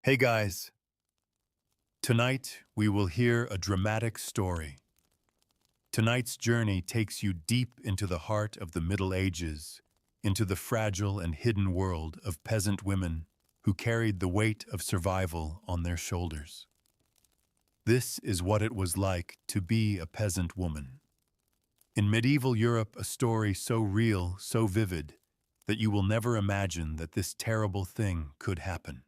Hey guys, tonight we will hear a dramatic story. Tonight's journey takes you deep into the heart of the Middle Ages, into the fragile and hidden world of peasant women who carried the weight of survival on their shoulders. This is what it was like to be a peasant woman. In medieval Europe, a story so real, so vivid, that you will never imagine that this terrible thing could happen.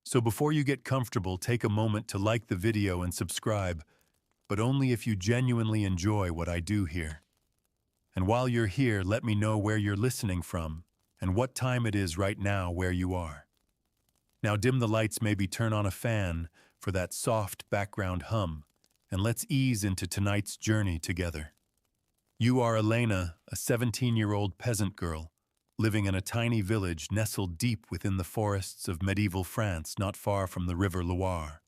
So before you get comfortable, take a moment to like the video and subscribe, but only if you genuinely enjoy what I do here. And while you're here, let me know where you're listening from and what time it is right now where you are. Now dim the lights, maybe turn on a fan for that soft background hum, and let's ease into tonight's journey together. You are Elena, a 17-year-old peasant girl, living in a tiny village nestled deep within the forests of medieval France not far from the river Loire.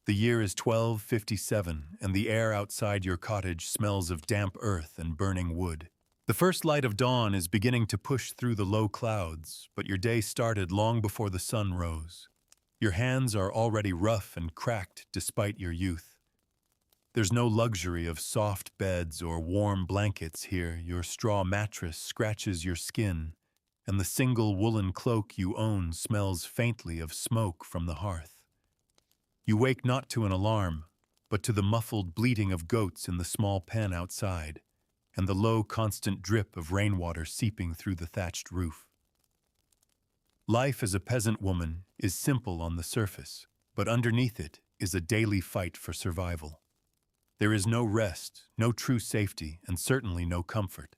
The year is 1257, and the air outside your cottage smells of damp earth and burning wood. The first light of dawn is beginning to push through the low clouds, but your day started long before the sun rose. Your hands are already rough and cracked despite your youth. There's no luxury of soft beds or warm blankets here. Your straw mattress scratches your skin, and the single woolen cloak you own smells faintly of smoke from the hearth. You wake not to an alarm, but to the muffled bleating of goats in the small pen outside, and the low, constant drip of rainwater seeping through the thatched roof. Life as a peasant woman is simple on the surface, but underneath it is a daily fight for survival. There is no rest, no true safety, and certainly no comfort.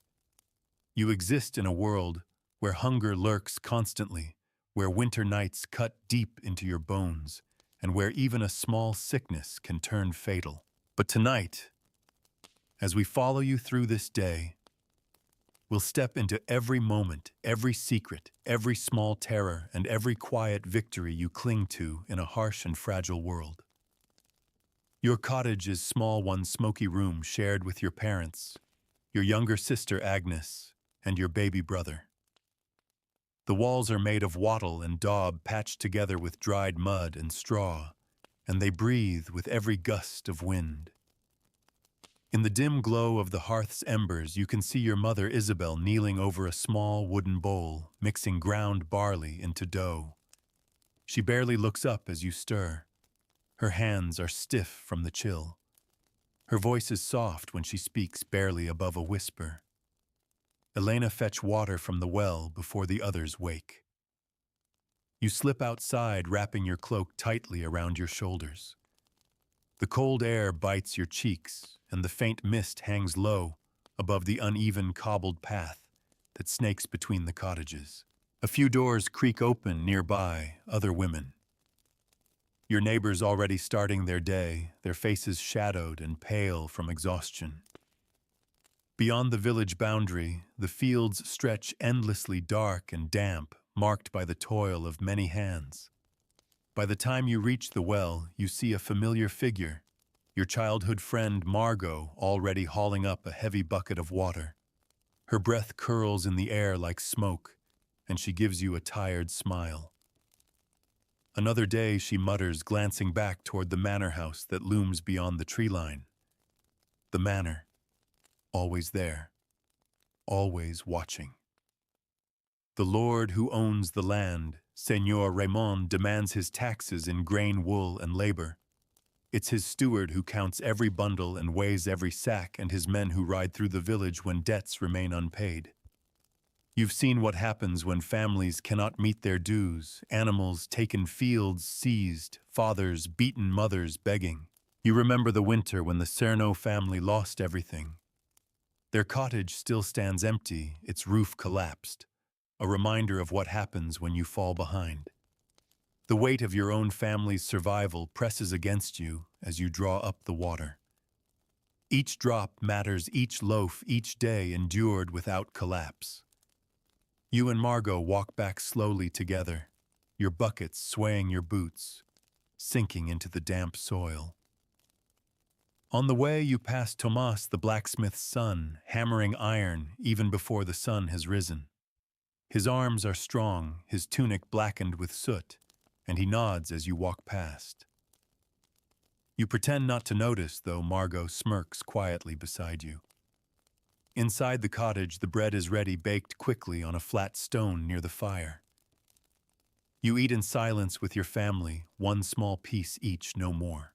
You exist in a world where hunger lurks constantly, where winter nights cut deep into your bones, and where even a small sickness can turn fatal. But tonight, as we follow you through this day, we'll step into every moment, every secret, every small terror, and every quiet victory you cling to in a harsh and fragile world. Your cottage is small, one smoky room shared with your parents, your younger sister Agnes, and your baby brother. The walls are made of wattle and daub patched together with dried mud and straw, and they breathe with every gust of wind. In the dim glow of the hearth's embers, you can see your mother Isabel kneeling over a small wooden bowl, mixing ground barley into dough. She barely looks up as you stir. Her hands are stiff from the chill. Her voice is soft when she speaks, barely above a whisper. Elena, fetch water from the well before the others wake. You slip outside, wrapping your cloak tightly around your shoulders. The cold air bites your cheeks, and the faint mist hangs low above the uneven cobbled path that snakes between the cottages. A few doors creak open nearby, other women. Your neighbors already starting their day, their faces shadowed and pale from exhaustion. Beyond the village boundary, the fields stretch endlessly dark and damp, marked by the toil of many hands. By the time you reach the well, you see a familiar figure, your childhood friend Margot, already hauling up a heavy bucket of water. Her breath curls in the air like smoke, and she gives you a tired smile. Another day, she mutters, glancing back toward the manor house that looms beyond the tree line. The manor, always there, always watching. The lord who owns the land, Señor Raymond, demands his taxes in grain, wool, and labor. It's his steward who counts every bundle and weighs every sack, and his men who ride through the village when debts remain unpaid. You've seen what happens when families cannot meet their dues, animals taken, fields seized, fathers beaten, mothers begging. You remember the winter when the Cerno family lost everything. Their cottage still stands empty, its roof collapsed, a reminder of what happens when you fall behind. The weight of your own family's survival presses against you as you draw up the water. Each drop matters, each loaf, each day endured without collapse. You and Margot walk back slowly together, your buckets swaying your boots, sinking into the damp soil. On the way, you pass Tomas, the blacksmith's son, hammering iron even before the sun has risen. His arms are strong, his tunic blackened with soot, and he nods as you walk past. You pretend not to notice, though Margot smirks quietly beside you. Inside the cottage, the bread is ready, baked quickly on a flat stone near the fire. You eat in silence with your family, one small piece each, no more.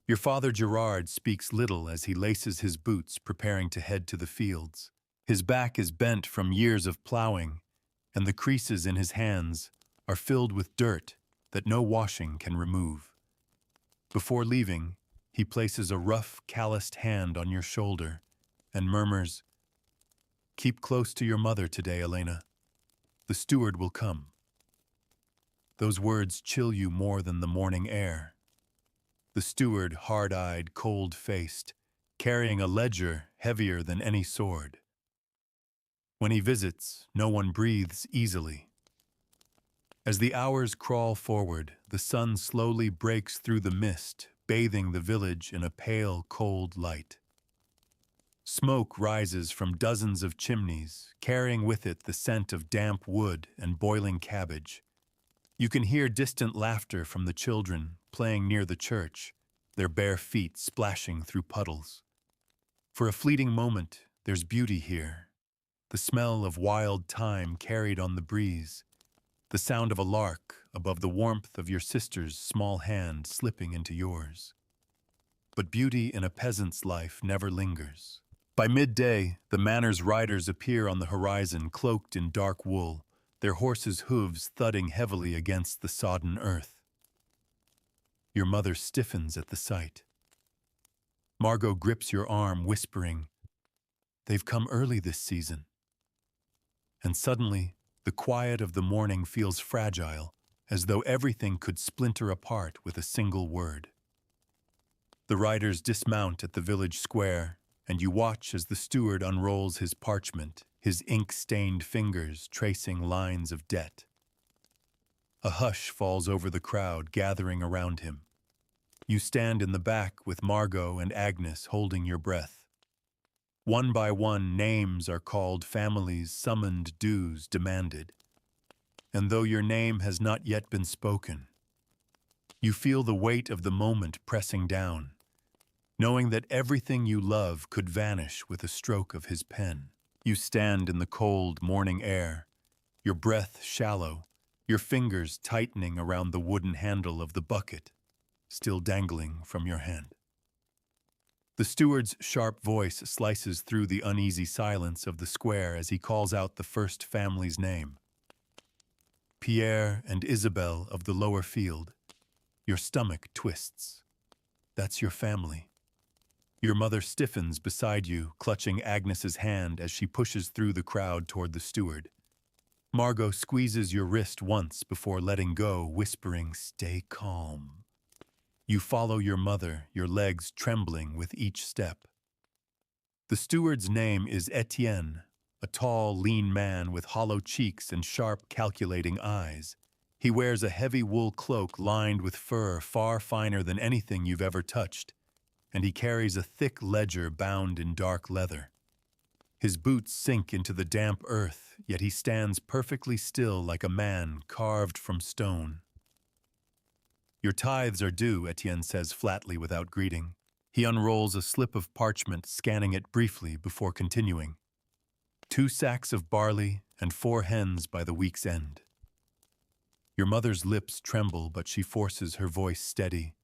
Your father Gerard speaks little as he laces his boots, preparing to head to the fields. His back is bent from years of plowing, and the creases in his hands are filled with dirt that no washing can remove. Before leaving, he places a rough, calloused hand on your shoulder and murmurs, "Keep close to your mother today, Elena. The steward will come." Those words chill you more than the morning air. The steward, hard-eyed, cold-faced, carrying a ledger heavier than any sword. When he visits, no one breathes easily. As the hours crawl forward, the sun slowly breaks through the mist, bathing the village in a pale, cold light. Smoke rises from dozens of chimneys, carrying with it the scent of damp wood and boiling cabbage. You can hear distant laughter from the children playing near the church, their bare feet splashing through puddles. For a fleeting moment, there's beauty here. The smell of wild thyme carried on the breeze, the sound of a lark above the warmth of your sister's small hand slipping into yours. But beauty in a peasant's life never lingers. By midday, the manor's riders appear on the horizon, cloaked in dark wool, their horses' hooves thudding heavily against the sodden earth. Your mother stiffens at the sight. Margot grips your arm, whispering, "They've come early this season." And suddenly, the quiet of the morning feels fragile, as though everything could splinter apart with a single word. The riders dismount at the village square, and you watch as the steward unrolls his parchment, his ink-stained fingers tracing lines of debt. A hush falls over the crowd gathering around him. You stand in the back with Margot and Agnes holding your breath. One by one, names are called, families summoned, dues demanded. And though your name has not yet been spoken, you feel the weight of the moment pressing down, knowing that everything you love could vanish with a stroke of his pen. You stand in the cold morning air, your breath shallow, your fingers tightening around the wooden handle of the bucket, still dangling from your hand. The steward's sharp voice slices through the uneasy silence of the square as he calls out the first family's name. Pierre and Isabel of the lower field. Your stomach twists. That's your family. Your mother stiffens beside you, clutching Agnes's hand as she pushes through the crowd toward the steward. Margot squeezes your wrist once before letting go, whispering, "Stay calm." You follow your mother, your legs trembling with each step. The steward's name is Etienne, a tall, lean man with hollow cheeks and sharp, calculating eyes. He wears a heavy wool cloak lined with fur far finer than anything you've ever touched, and he carries a thick ledger bound in dark leather. His boots sink into the damp earth, yet he stands perfectly still like a man carved from stone. "Your tithes are due," Etienne says flatly without greeting. He unrolls a slip of parchment, scanning it briefly before continuing. 2 sacks of barley and 4 hens by the week's end. Your mother's lips tremble, but she forces her voice steady.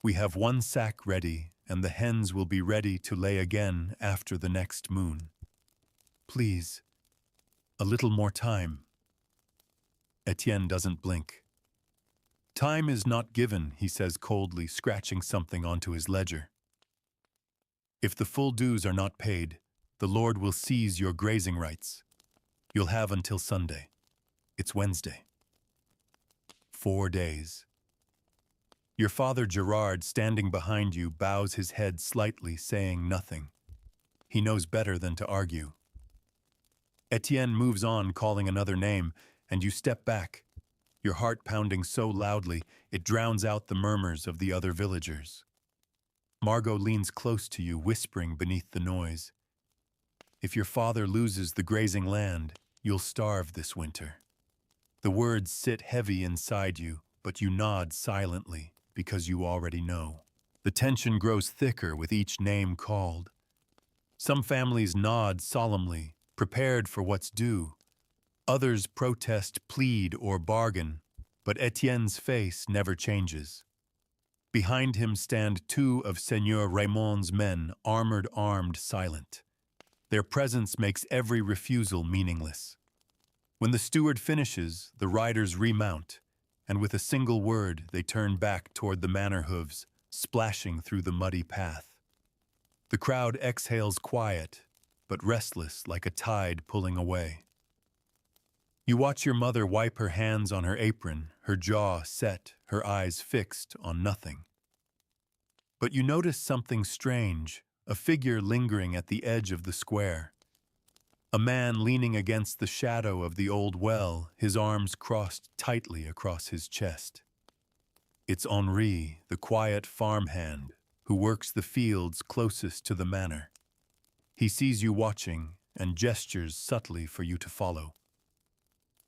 "We have 1 sack ready, and the hens will be ready to lay again after the next moon. Please, a little more time." Etienne doesn't blink. "Time is not given," he says coldly, scratching something onto his ledger. "If the full dues are not paid, the Lord will seize your grazing rights. You'll have until Sunday. It's Wednesday. 4 days." Your father Gerard, standing behind you, bows his head slightly, saying nothing. He knows better than to argue. Etienne moves on, calling another name, and you step back, your heart pounding so loudly it drowns out the murmurs of the other villagers. Margot leans close to you, whispering beneath the noise, "If your father loses the grazing land, you'll starve this winter." The words sit heavy inside you, but you nod silently because you already know. The tension grows thicker with each name called. Some families nod solemnly, prepared for what's due. Others protest, plead, or bargain, but Etienne's face never changes. Behind him stand two of Seigneur Raymond's men, armed, silent. Their presence makes every refusal meaningless. When the steward finishes, the riders remount, and with a single word they turn back toward the manor hooves, splashing through the muddy path. The crowd exhales quiet, but restless like a tide pulling away. You watch your mother wipe her hands on her apron, her jaw set, her eyes fixed on nothing. But you notice something strange, a figure lingering at the edge of the square. A man leaning against the shadow of the old well, his arms crossed tightly across his chest. It's Henri, the quiet farmhand, who works the fields closest to the manor. He sees you watching and gestures subtly for you to follow.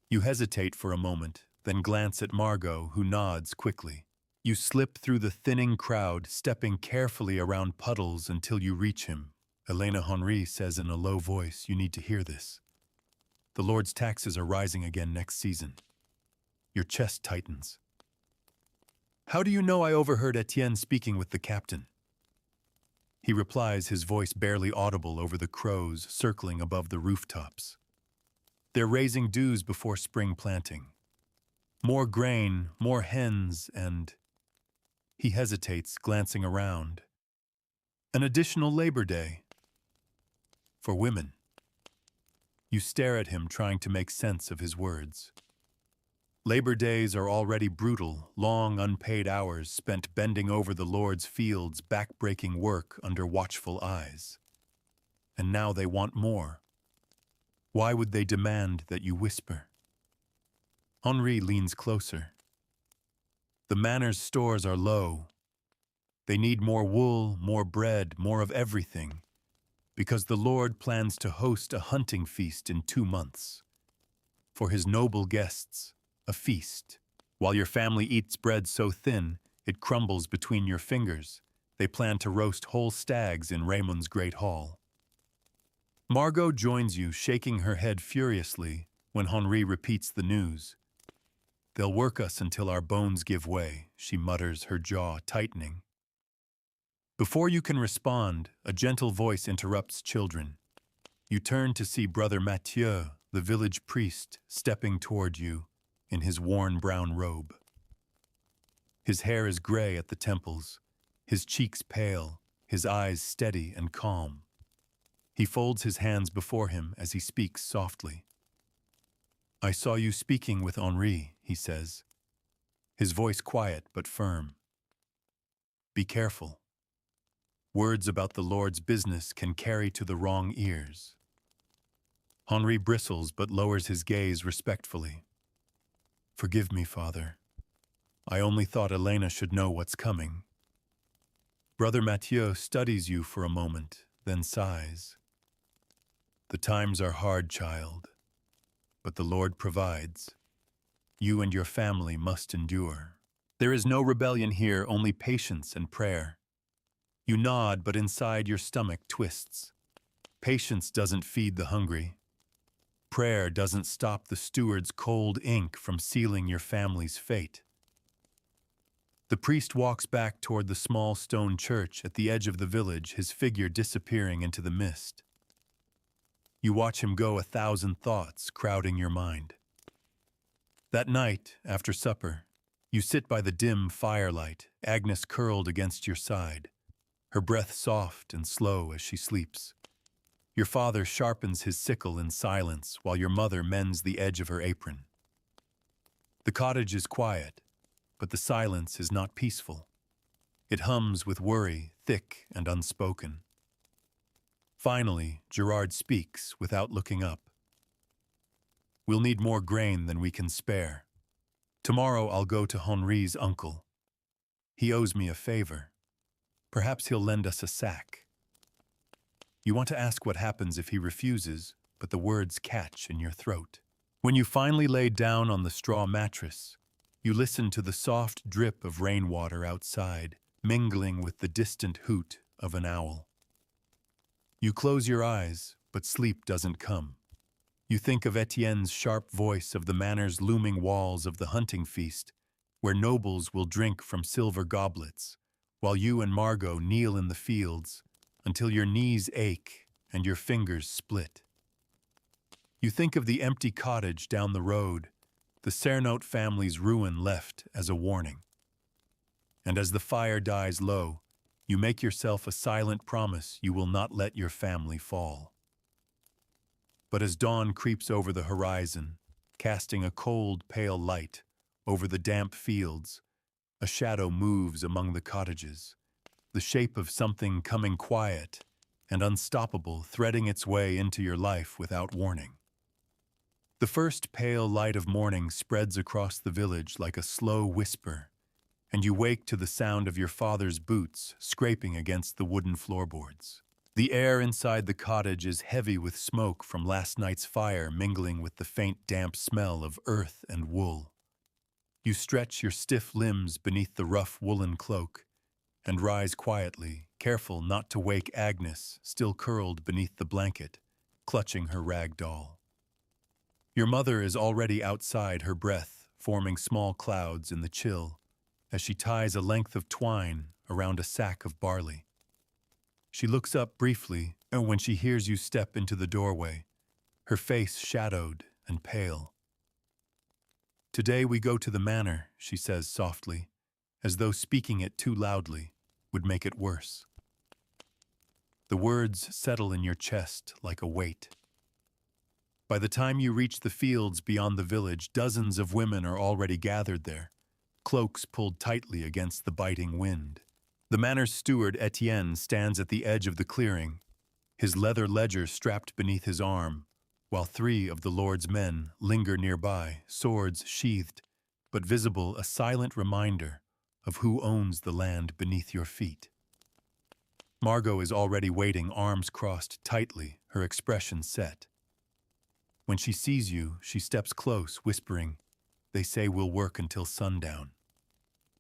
You hesitate for a moment, then glance at Margot, who nods quickly. You slip through the thinning crowd, stepping carefully around puddles until you reach him. Elena Henri says in a low voice, "You need to hear this. The Lord's taxes are rising again next season." Your chest tightens. "How do you know?" I overheard Etienne speaking with the captain. He replies, his voice barely audible over the crows circling above the rooftops. "They're raising dues before spring planting. More grain, more hens, and..." He hesitates, glancing around. "An additional Labor Day. For women." You stare at him, trying to make sense of his words. Labor Days are already brutal, long unpaid hours spent bending over the Lord's fields, back-breaking work under watchful eyes. And now they want more. Why would they demand that you whisper? Henri leans closer. The manor's stores are low. They need more wool, more bread, more of everything, because the Lord plans to host a hunting feast in 2 months. For his noble guests, a feast. While your family eats bread so thin, it crumbles between your fingers, they plan to roast whole stags in Raymond's great hall. Margot joins you, shaking her head furiously when Henri repeats the news. "They'll work us until our bones give way," she mutters, her jaw tightening. Before you can respond, a gentle voice interrupts children. You turn to see Brother Mathieu, the village priest, stepping toward you in his worn brown robe. His hair is gray at the temples, his cheeks pale, his eyes steady and calm. He folds his hands before him as he speaks softly. "I saw you speaking with Henri," he says, his voice quiet but firm. "Be careful. Words about the Lord's business can carry to the wrong ears." Henri bristles but lowers his gaze respectfully. "Forgive me, Father. I only thought Elena should know what's coming." Brother Mathieu studies you for a moment, then sighs. "The times are hard, child, but the Lord provides. You and your family must endure. There is no rebellion here, only patience and prayer." You nod, but inside your stomach twists. Patience doesn't feed the hungry. Prayer doesn't stop the steward's cold ink from sealing your family's fate. The priest walks back toward the small stone church at the edge of the village, his figure disappearing into the mist. You watch him go, 1,000 thoughts crowding your mind. That night, after supper, you sit by the dim firelight, Agnes curled against your side, her breath soft and slow as she sleeps. Your father sharpens his sickle in silence while your mother mends the edge of her apron. The cottage is quiet, but the silence is not peaceful. It hums with worry, thick and unspoken. Finally, Gerard speaks without looking up. "We'll need more grain than we can spare. Tomorrow I'll go to Henri's uncle. He owes me a favor. Perhaps he'll lend us a sack." You want to ask what happens if he refuses, but the words catch in your throat. When you finally lay down on the straw mattress, you listen to the soft drip of rainwater outside, mingling with the distant hoot of an owl. You close your eyes, but sleep doesn't come. You think of Etienne's sharp voice of the manor's looming walls of the hunting feast, where nobles will drink from silver goblets, while you and Margot kneel in the fields until your knees ache and your fingers split. You think of the empty cottage down the road, the Cernote family's ruin left as a warning. And as the fire dies low, you make yourself a silent promise you will not let your family fall. But as dawn creeps over the horizon, casting a cold, pale light over the damp fields, a shadow moves among the cottages, the shape of something coming quiet and unstoppable, threading its way into your life without warning. The first pale light of morning spreads across the village like a slow whisper, and you wake to the sound of your father's boots scraping against the wooden floorboards. The air inside the cottage is heavy with smoke from last night's fire mingling with the faint damp smell of earth and wool. You stretch your stiff limbs beneath the rough woolen cloak and rise quietly, careful not to wake Agnes, still curled beneath the blanket, clutching her rag doll. Your mother is already outside, her breath forming small clouds in the chill as she ties a length of twine around a sack of barley. She looks up briefly, and when she hears you step into the doorway, her face shadowed and pale. "Today we go to the manor," she says softly, as though speaking it too loudly would make it worse. The words settle in your chest like a weight. By the time you reach the fields beyond the village, dozens of women are already gathered there, cloaks pulled tightly against the biting wind. The manor's steward, Etienne, stands at the edge of the clearing, his leather ledger strapped beneath his arm, while 3 of the Lord's men linger nearby, swords sheathed, but visible, a silent reminder of who owns the land beneath your feet. Margot is already waiting, arms crossed tightly, her expression set. When she sees you, she steps close, whispering, "They say we'll work until sundown.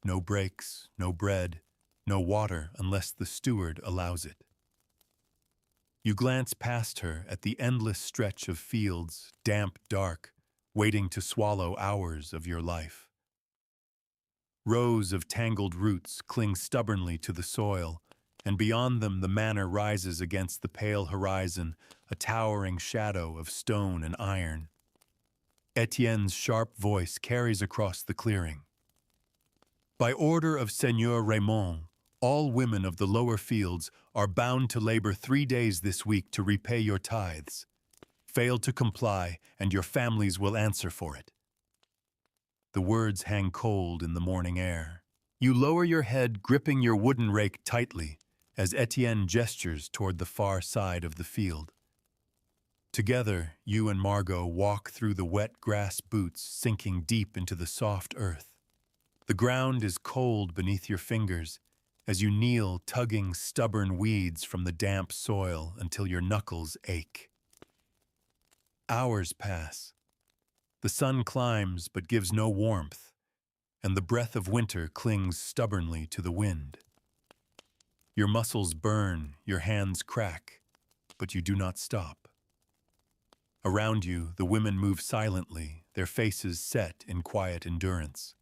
No breaks, no bread, no water unless the steward allows it." You glance past her at the endless stretch of fields, damp, dark, waiting to swallow hours of your life. Rows of tangled roots cling stubbornly to the soil, and beyond them the manor rises against the pale horizon, a towering shadow of stone and iron. Etienne's sharp voice carries across the clearing. "By order of Seigneur Raymond, all women of the lower fields are bound to labor 3 days this week to repay your tithes. Fail to comply, and your families will answer for it." The words hang cold in the morning air. You lower your head, gripping your wooden rake tightly, as Etienne gestures toward the far side of the field. Together, you and Margot walk through the wet grass boots, sinking deep into the soft earth. The ground is cold beneath your fingers as you kneel, tugging stubborn weeds from the damp soil until your knuckles ache. Hours pass. The sun climbs but gives no warmth, and the breath of winter clings stubbornly to the wind. Your muscles burn, your hands crack, but you do not stop. Around you, the women move silently, their faces set in quiet endurance.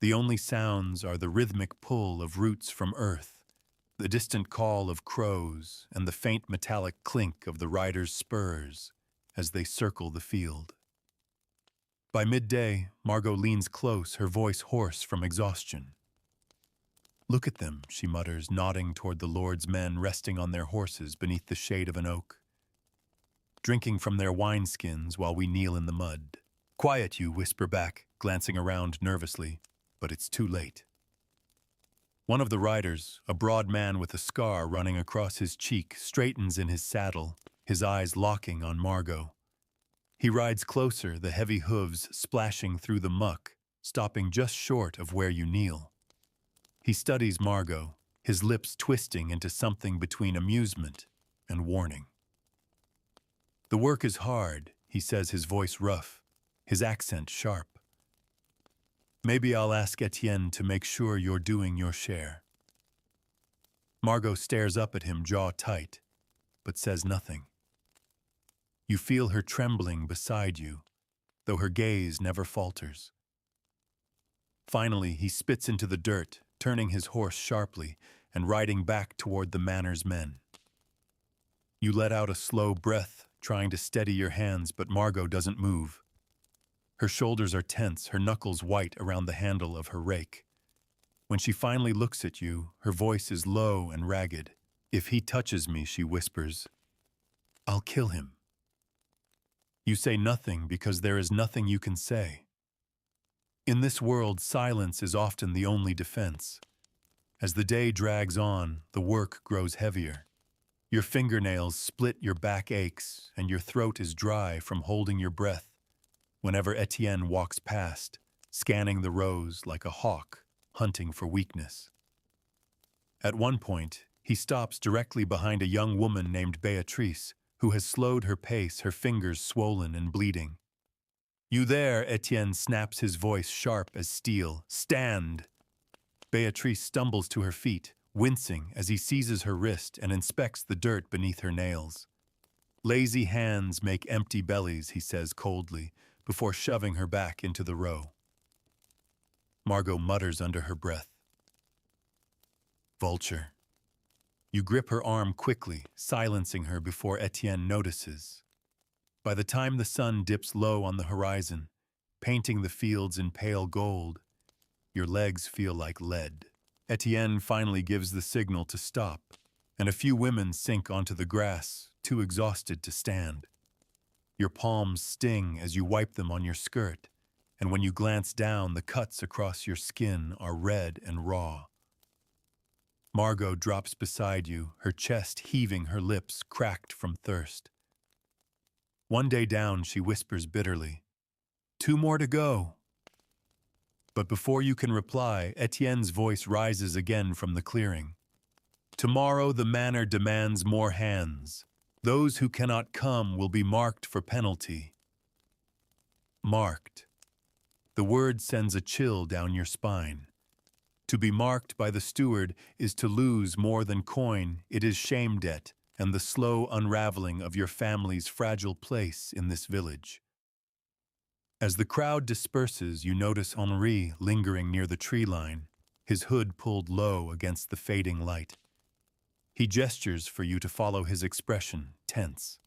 The only sounds are the rhythmic pull of roots from earth, the distant call of crows, and the faint metallic clink of the riders' spurs as they circle the field. By midday, Margot leans close, her voice hoarse from exhaustion. "Look at them," she mutters, nodding toward the Lord's men resting on their horses beneath the shade of an oak, drinking from their wineskins while we kneel in the mud. "Quiet, you," whisper back, glancing around nervously, but it's too late. One of the riders, a broad man with a scar running across his cheek, straightens in his saddle, his eyes locking on Margot. He rides closer, the heavy hooves splashing through the muck, stopping just short of where you kneel. He studies Margot, his lips twisting into something between amusement and warning. "The work is hard," he says, his voice rough, his accent sharp. Maybe I'll ask Etienne to make sure you're doing your share. Margot stares up at him, jaw tight, but says nothing. You feel her trembling beside you, though her gaze never falters. Finally, he spits into the dirt, turning his horse sharply and riding back toward the manor's men. You let out a slow breath, trying to steady your hands, but Margot doesn't move. Her shoulders are tense, her knuckles white around the handle of her rake. When she finally looks at you, her voice is low and ragged. If he touches me, she whispers, I'll kill him. You say nothing because there is nothing you can say. In this world, silence is often the only defense. As the day drags on, the work grows heavier. Your fingernails split, your back aches, and your throat is dry from holding your breath whenever Etienne walks past, scanning the rows like a hawk hunting for weakness. At one point, he stops directly behind a young woman named Beatrice, who has slowed her pace, her fingers swollen and bleeding. You there, Etienne snaps, his voice sharp as steel. Stand! Beatrice stumbles to her feet, wincing as he seizes her wrist and inspects the dirt beneath her nails. Lazy hands make empty bellies, he says coldly, before shoving her back into the row. Margot mutters under her breath. Vulture. You grip her arm quickly, silencing her before Etienne notices. By the time the sun dips low on the horizon, painting the fields in pale gold, your legs feel like lead. Etienne finally gives the signal to stop, and a few women sink onto the grass, too exhausted to stand. Your palms sting as you wipe them on your skirt, and when you glance down, the cuts across your skin are red and raw. Margot drops beside you, her chest heaving, her lips cracked from thirst. One day down, she whispers bitterly, 2 more to go. But before you can reply, Etienne's voice rises again from the clearing. Tomorrow the manor demands more hands. Those who cannot come will be marked for penalty. Marked. The word sends a chill down your spine. To be marked by the steward is to lose more than coin, it is shame debt and the slow unraveling of your family's fragile place in this village. As the crowd disperses, you notice Henri lingering near the tree line, his hood pulled low against the fading light. He gestures for you to follow his expression, tense.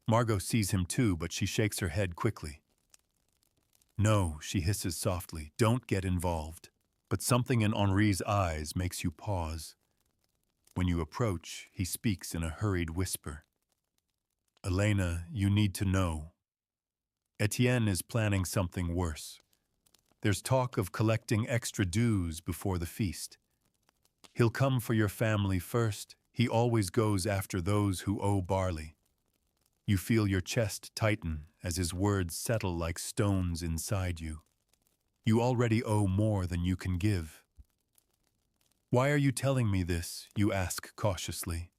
Margot sees him too, but she shakes her head quickly. No, she hisses softly, don't get involved. But something in Henri's eyes makes you pause. When you approach, he speaks in a hurried whisper. Elena, you need to know. Etienne is planning something worse. There's talk of collecting extra dues before the feast. He'll come for your family first. He always goes after those who owe barley. You feel your chest tighten as his words settle like stones inside you. You already owe more than you can give. Why are you telling me this? You ask cautiously.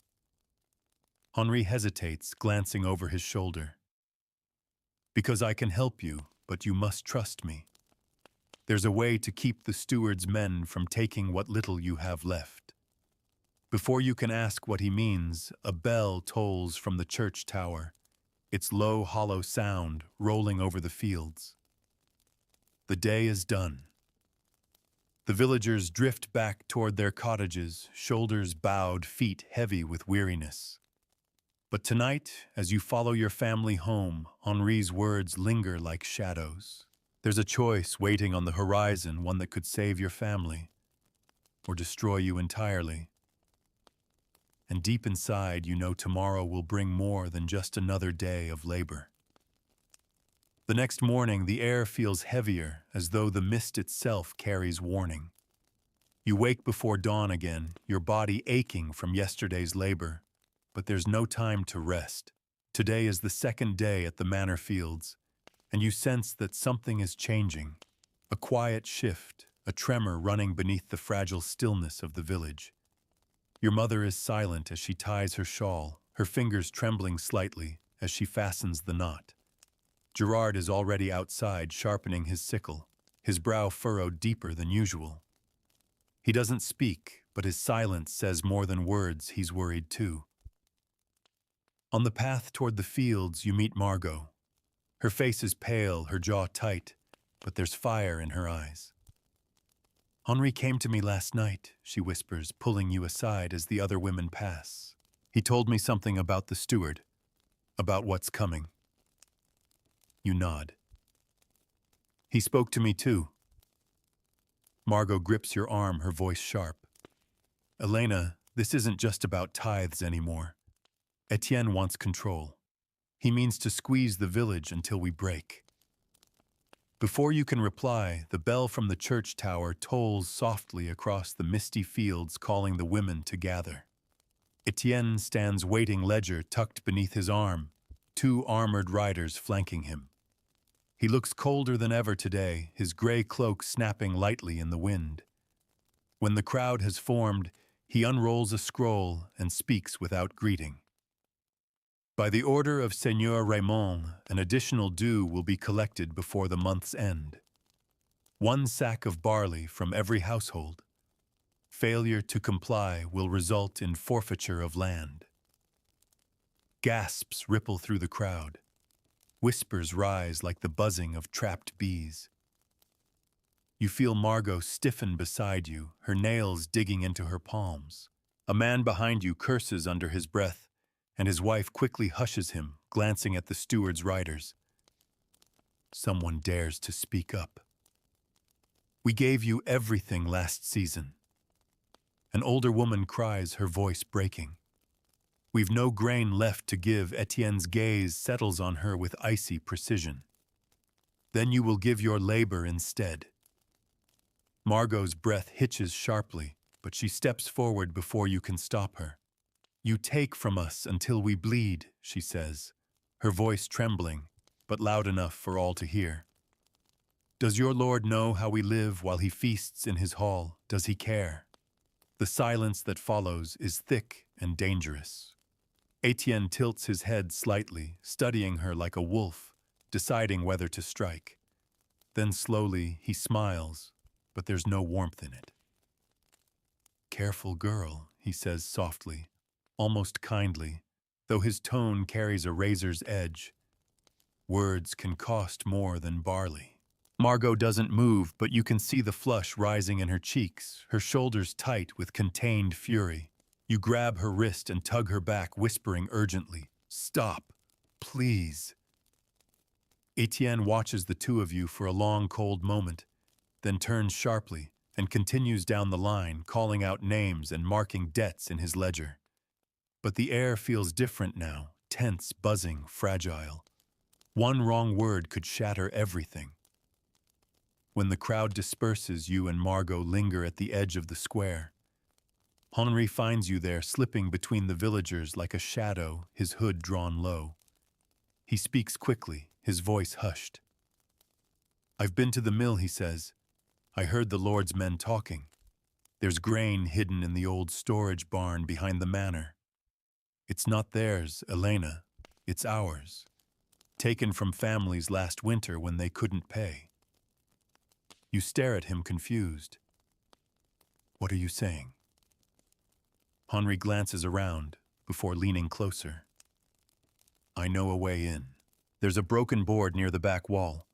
Henri hesitates, glancing over his shoulder. Because I can help you, but you must trust me. There's a way to keep the steward's men from taking what little you have left. Before you can ask what he means, a bell tolls from the church tower, its low, hollow sound rolling over the fields. The day is done. The villagers drift back toward their cottages, shoulders bowed, feet heavy with weariness. But tonight, as you follow your family home, Henri's words linger like shadows. There's a choice waiting on the horizon, one that could save your family or destroy you entirely. And deep inside, you know tomorrow will bring more than just another day of labor. The next morning, the air feels heavier, as though the mist itself carries warning. You wake before dawn again, your body aching from yesterday's labor. But there's no time to rest. Today is the second day at the manor fields, and you sense that something is changing. A quiet shift, a tremor running beneath the fragile stillness of the village. Your mother is silent as she ties her shawl, her fingers trembling slightly, as she fastens the knot. Gerard is already outside, sharpening his sickle, his brow furrowed deeper than usual. He doesn't speak, but his silence says more than words. He's worried too. On the path toward the fields, you meet Margot. Her face is pale, her jaw tight, but there's fire in her eyes. "Henri came to me last night," she whispers, pulling you aside as the other women pass. "He told me something about the steward, about what's coming." You nod. "He spoke to me too." Margot grips your arm, her voice sharp. "Elena, this isn't just about tithes anymore. Etienne wants control. He means to squeeze the village until we break." Before you can reply, the bell from the church tower tolls softly across the misty fields, calling the women to gather. Etienne stands waiting, ledger tucked beneath his arm, 2 armored riders flanking him. He looks colder than ever today, his gray cloak snapping lightly in the wind. When the crowd has formed, he unrolls a scroll and speaks without greeting. "By the order of Seigneur Raymond, an additional due will be collected before the month's end. 1 sack of barley from every household. Failure to comply will result in forfeiture of land." Gasps ripple through the crowd. Whispers rise like the buzzing of trapped bees. You feel Margot stiffen beside you, her nails digging into her palms. A man behind you curses under his breath, and his wife quickly hushes him, glancing at the steward's riders. Someone dares to speak up. "We gave you everything last season." An older woman cries, her voice breaking. "We've no grain left to give." Etienne's gaze settles on her with icy precision. "Then you will give your labor instead." Margot's breath hitches sharply, but she steps forward before you can stop her. "You take from us until we bleed," she says, her voice trembling, but loud enough for all to hear. "Does your Lord know how we live while he feasts in his hall? Does he care?" The silence that follows is thick and dangerous. Etienne tilts his head slightly, studying her like a wolf, deciding whether to strike. Then slowly he smiles, but there's no warmth in it. "Careful girl," he says softly, almost kindly, though his tone carries a razor's edge. "Words can cost more than barley." Margot doesn't move, but you can see the flush rising in her cheeks, her shoulders tight with contained fury. You grab her wrist and tug her back, whispering urgently, "Stop, please." Etienne watches the two of you for a long, cold moment, then turns sharply and continues down the line, calling out names and marking debts in his ledger. But the air feels different now, tense, buzzing, fragile. One wrong word could shatter everything. When the crowd disperses, you and Margot linger at the edge of the square. Henri finds you there, slipping between the villagers like a shadow, his hood drawn low. He speaks quickly, his voice hushed. "I've been to the mill," he says. "I heard the Lord's men talking. There's grain hidden in the old storage barn behind the manor. It's not theirs, Elena. It's ours. Taken from families last winter when they couldn't pay." You stare at him, confused. "What are you saying?" Henri glances around before leaning closer. "I know a way in. There's a broken board near the back wall.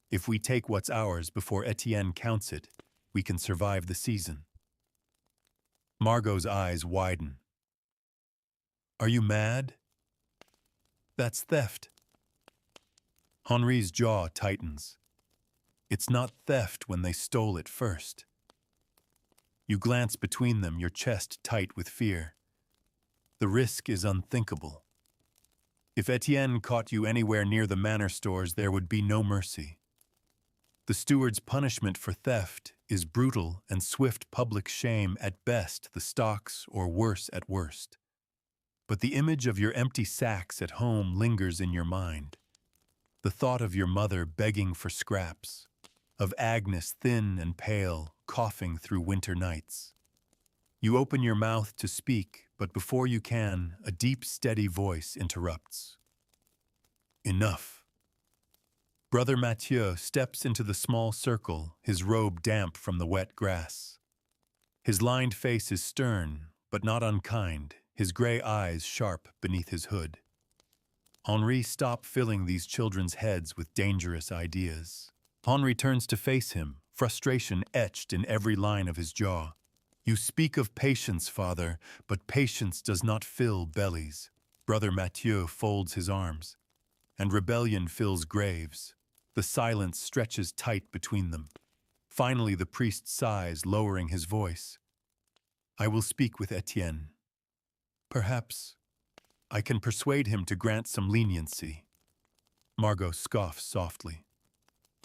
If we take what's ours before Etienne counts it, we can survive the season." Margot's eyes widen. "Are you mad? That's theft." Henri's jaw tightens. "It's not theft when they stole it first." You glance between them, your chest tight with fear. The risk is unthinkable. If Etienne caught you anywhere near the manor stores, there would be no mercy. The steward's punishment for theft is brutal and swift public shame at best, the stocks, or worse at worst. But the image of your empty sacks at home lingers in your mind. The thought of your mother begging for scraps, of Agnes, thin and pale, coughing through winter nights. You open your mouth to speak, but before you can, a deep, steady voice interrupts. Enough. Brother Mathieu steps into the small circle, his robe damp from the wet grass. His lined face is stern, but not unkind, his gray eyes sharp beneath his hood. Henri stops filling these children's heads with dangerous ideas. Henri turns to face him, frustration etched in every line of his jaw. You speak of patience, father, but patience does not fill bellies. Brother Mathieu folds his arms, and rebellion fills graves. The silence stretches tight between them. Finally, the priest sighs, lowering his voice. I will speak with Etienne. Perhaps I can persuade him to grant some leniency. Margot scoffs softly.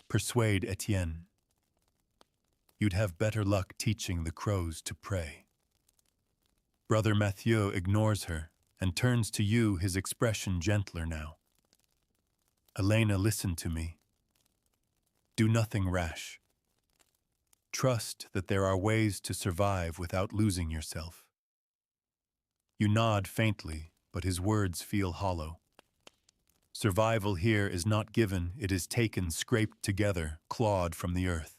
Persuade Etienne. You'd have better luck teaching the crows to pray. Brother Mathieu ignores her and turns to you, his expression gentler now. Elena, listen to me. Do nothing rash. Trust that there are ways to survive without losing yourself. You nod faintly, but his words feel hollow. Survival here is not given, it is taken, scraped together, clawed from the earth.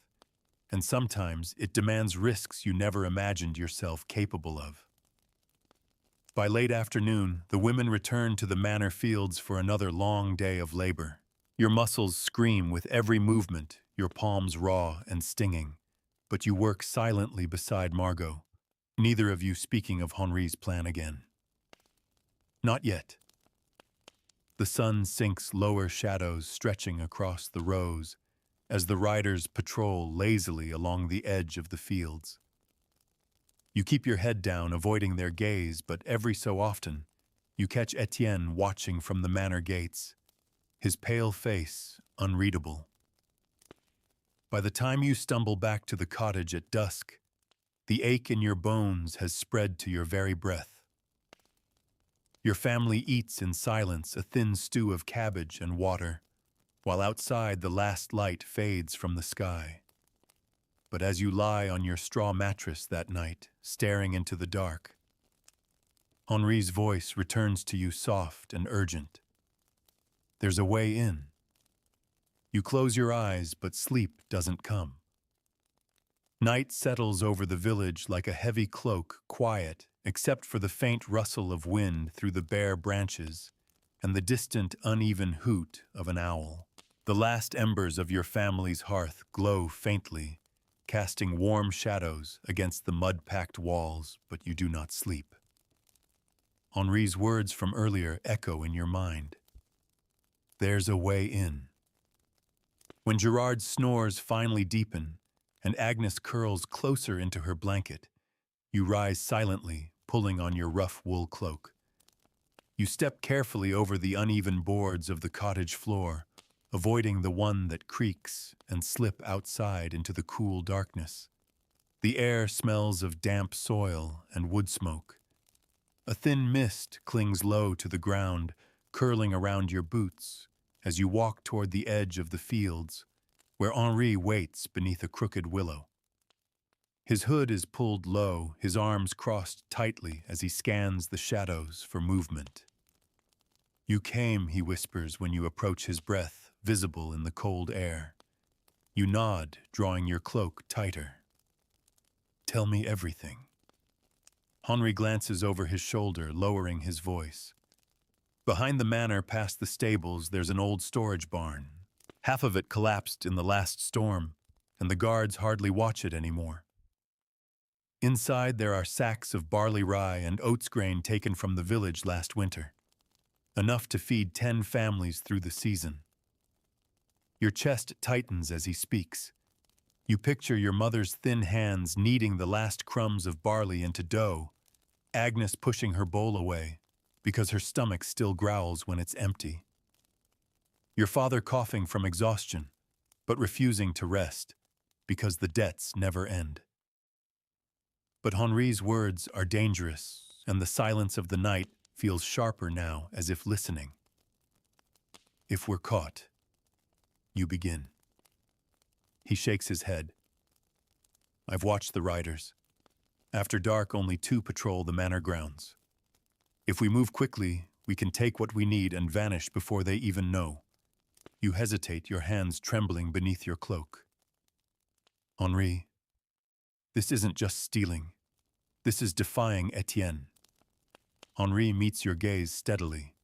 And sometimes it demands risks you never imagined yourself capable of. By late afternoon, the women return to the manor fields for another long day of labor. Your muscles scream with every movement, your palms raw and stinging. But you work silently beside Margot, neither of you speaking of Henri's plan again. Not yet. The sun sinks, lower shadows stretching across the rows as the riders patrol lazily along the edge of the fields. You keep your head down, avoiding their gaze, but every so often you catch Etienne watching from the manor gates, his pale face unreadable. By the time you stumble back to the cottage at dusk, the ache in your bones has spread to your very breath. Your family eats in silence a thin stew of cabbage and water, while outside the last light fades from the sky. But as you lie on your straw mattress that night, staring into the dark, Henri's voice returns to you soft and urgent. There's a way in. You close your eyes, but sleep doesn't come. Night settles over the village like a heavy cloak, quiet, except for the faint rustle of wind through the bare branches and the distant, uneven hoot of an owl. The last embers of your family's hearth glow faintly, casting warm shadows against the mud-packed walls, but you do not sleep. Henri's words from earlier echo in your mind. There's a way in. When Gerard's snores finally deepen and Agnes curls closer into her blanket, you rise silently, pulling on your rough wool cloak. You step carefully over the uneven boards of the cottage floor, avoiding the one that creaks, and slip outside into the cool darkness. The air smells of damp soil and wood smoke. A thin mist clings low to the ground, curling around your boots as you walk toward the edge of the fields, where Henri waits beneath a crooked willow. His hood is pulled low, his arms crossed tightly as he scans the shadows for movement. You came, he whispers when you approach his breath, visible in the cold air. You nod, drawing your cloak tighter. Tell me everything. Henri glances over his shoulder, lowering his voice. Behind the manor, past the stables, there's an old storage barn. Half of it collapsed in the last storm, and the guards hardly watch it anymore. Inside, there are sacks of barley rye and oats grain taken from the village last winter, enough to feed 10 families through the season. Your chest tightens as he speaks. You picture your mother's thin hands kneading the last crumbs of barley into dough, Agnes pushing her bowl away because her stomach still growls when it's empty. Your father coughing from exhaustion, but refusing to rest because the debts never end. But Henri's words are dangerous, and the silence of the night feels sharper now, as if listening. If we're caught, you begin. He shakes his head. I've watched the riders. After dark, only 2 patrol the manor grounds. If we move quickly, We can take what we need and vanish before they even know. You hesitate, your hands trembling beneath your cloak. Henri, this isn't just stealing. This is defying Etienne. Henri meets your gaze steadily.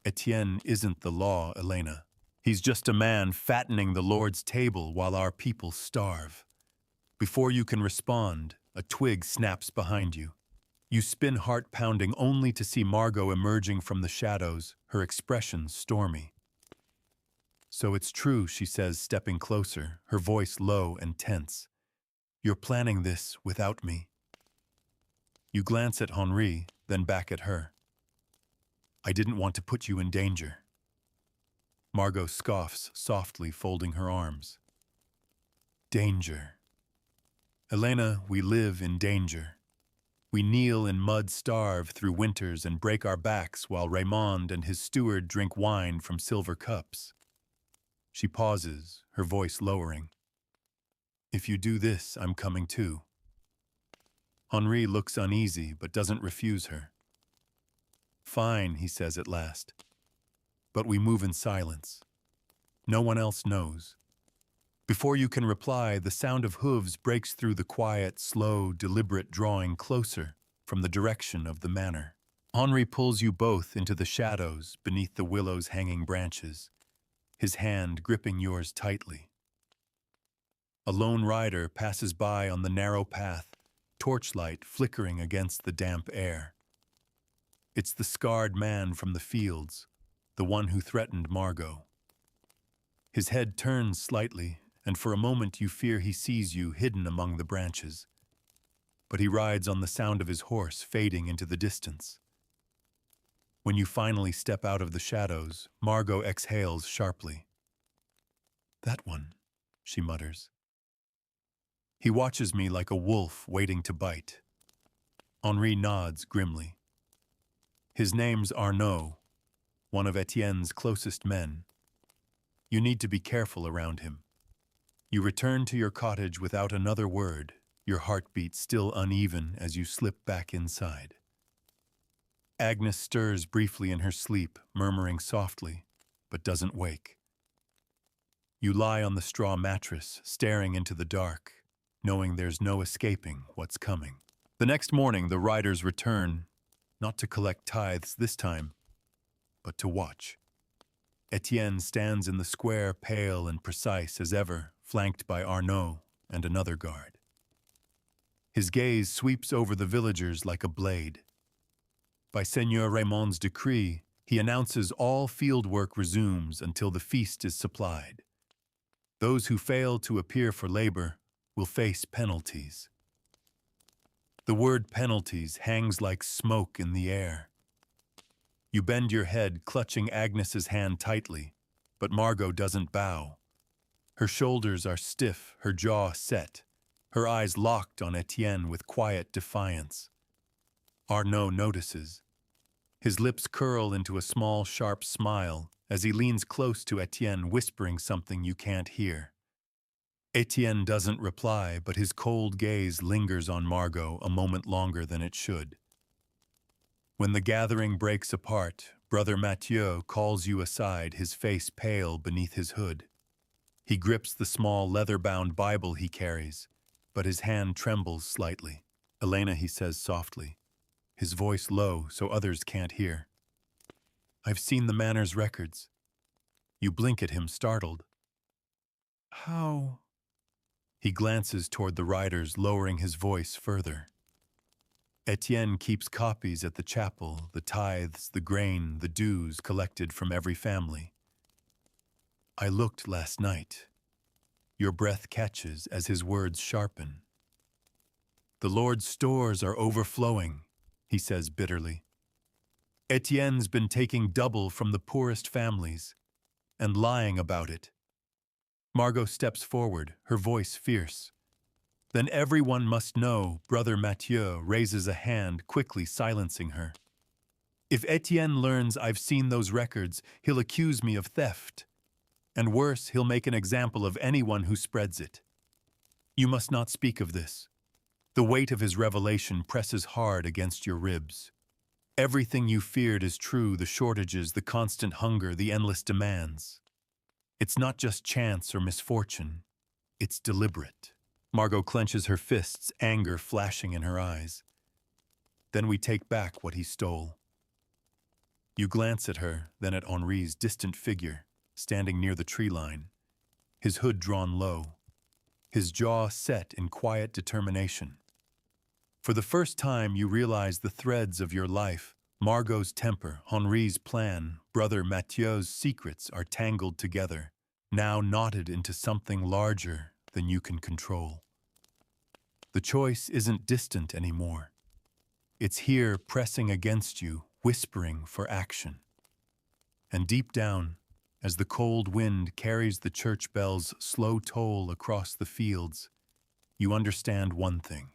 Etienne isn't the law, Elena. He's just a man fattening the Lord's table while our people starve. Before you can respond, a twig snaps behind you. You spin heart-pounding only to see Margot emerging from the shadows, her expression stormy. So it's true, she says, stepping closer, her voice low and tense. You're planning this without me. You glance at Henri, then back at her. I didn't want to put you in danger. Margot scoffs, softly folding her arms. Danger. Elena, we live in danger. We kneel in mud, starve through winters, and break our backs while Raymond and his steward drink wine from silver cups. She pauses, her voice lowering. If you do this, I'm coming too. Henri looks uneasy, but doesn't refuse her. Fine, he says at last. But we move in silence. No one else knows. Before you can reply, the sound of hooves breaks through the quiet, slow, deliberate drawing closer from the direction of the manor. Henri pulls you both into the shadows beneath the willow's hanging branches, his hand gripping yours tightly. A lone rider passes by on the narrow path, torchlight flickering against the damp air. It's the scarred man from the fields, the one who threatened Margot. His head turns slightly, and for a moment you fear he sees you hidden among the branches. But he rides on the sound of his horse fading into the distance. When you finally step out of the shadows, Margot exhales sharply. That one, she mutters. He watches me like a wolf waiting to bite. Henri nods grimly. His name's Arnaud, one of Etienne's closest men. You need to be careful around him. You return to your cottage without another word, your heartbeat still uneven as you slip back inside. Agnes stirs briefly in her sleep, murmuring softly, but doesn't wake. You lie on the straw mattress, staring into the dark, knowing there's no escaping what's coming. The next morning, the riders return, not to collect tithes this time, but to watch. Etienne stands in the square, pale and precise as ever, flanked by Arnaud and another guard. His gaze sweeps over the villagers like a blade. By Seigneur Raymond's decree, he announces all field work resumes until the feast is supplied. Those who fail to appear for labor will face penalties. The word penalties hangs like smoke in the air. You bend your head, clutching Agnes's hand tightly, but Margot doesn't bow. Her shoulders are stiff, her jaw set, her eyes locked on Etienne with quiet defiance. Arnaud notices. His lips curl into a small, sharp smile as he leans close to Etienne, whispering something you can't hear. Etienne doesn't reply, but his cold gaze lingers on Margot a moment longer than it should. When the gathering breaks apart, Brother Mathieu calls you aside, his face pale beneath his hood. He grips the small leather-bound Bible he carries, but his hand trembles slightly. Elena, he says softly, his voice low so others can't hear. I've seen the manor's records. You blink at him, startled. How? He glances toward the riders, lowering his voice further. Etienne keeps copies at the chapel, the tithes, the grain, the dues collected from every family. I looked last night. Your breath catches as his words sharpen. The Lord's stores are overflowing, he says bitterly. Etienne's been taking double from the poorest families and lying about it. Margot steps forward, her voice fierce. Then everyone must know, Brother Mathieu raises a hand, quickly silencing her. If Etienne learns I've seen those records, he'll accuse me of theft. And worse, he'll make an example of anyone who spreads it. You must not speak of this. The weight of his revelation presses hard against your ribs. Everything you feared is true, the shortages, the constant hunger, the endless demands. It's not just chance or misfortune, it's deliberate. Margot clenches her fists, anger flashing in her eyes. Then we take back what he stole. You glance at her, then at Henri's distant figure, standing near the tree line, his hood drawn low, his jaw set in quiet determination. For the first time, you realize the threads of your life. Margot's temper, Henri's plan, brother Mathieu's secrets are tangled together, now knotted into something larger than you can control. The choice isn't distant anymore. It's here, pressing against you, whispering for action. And deep down, as the cold wind carries the church bell's slow toll across the fields, you understand one thing.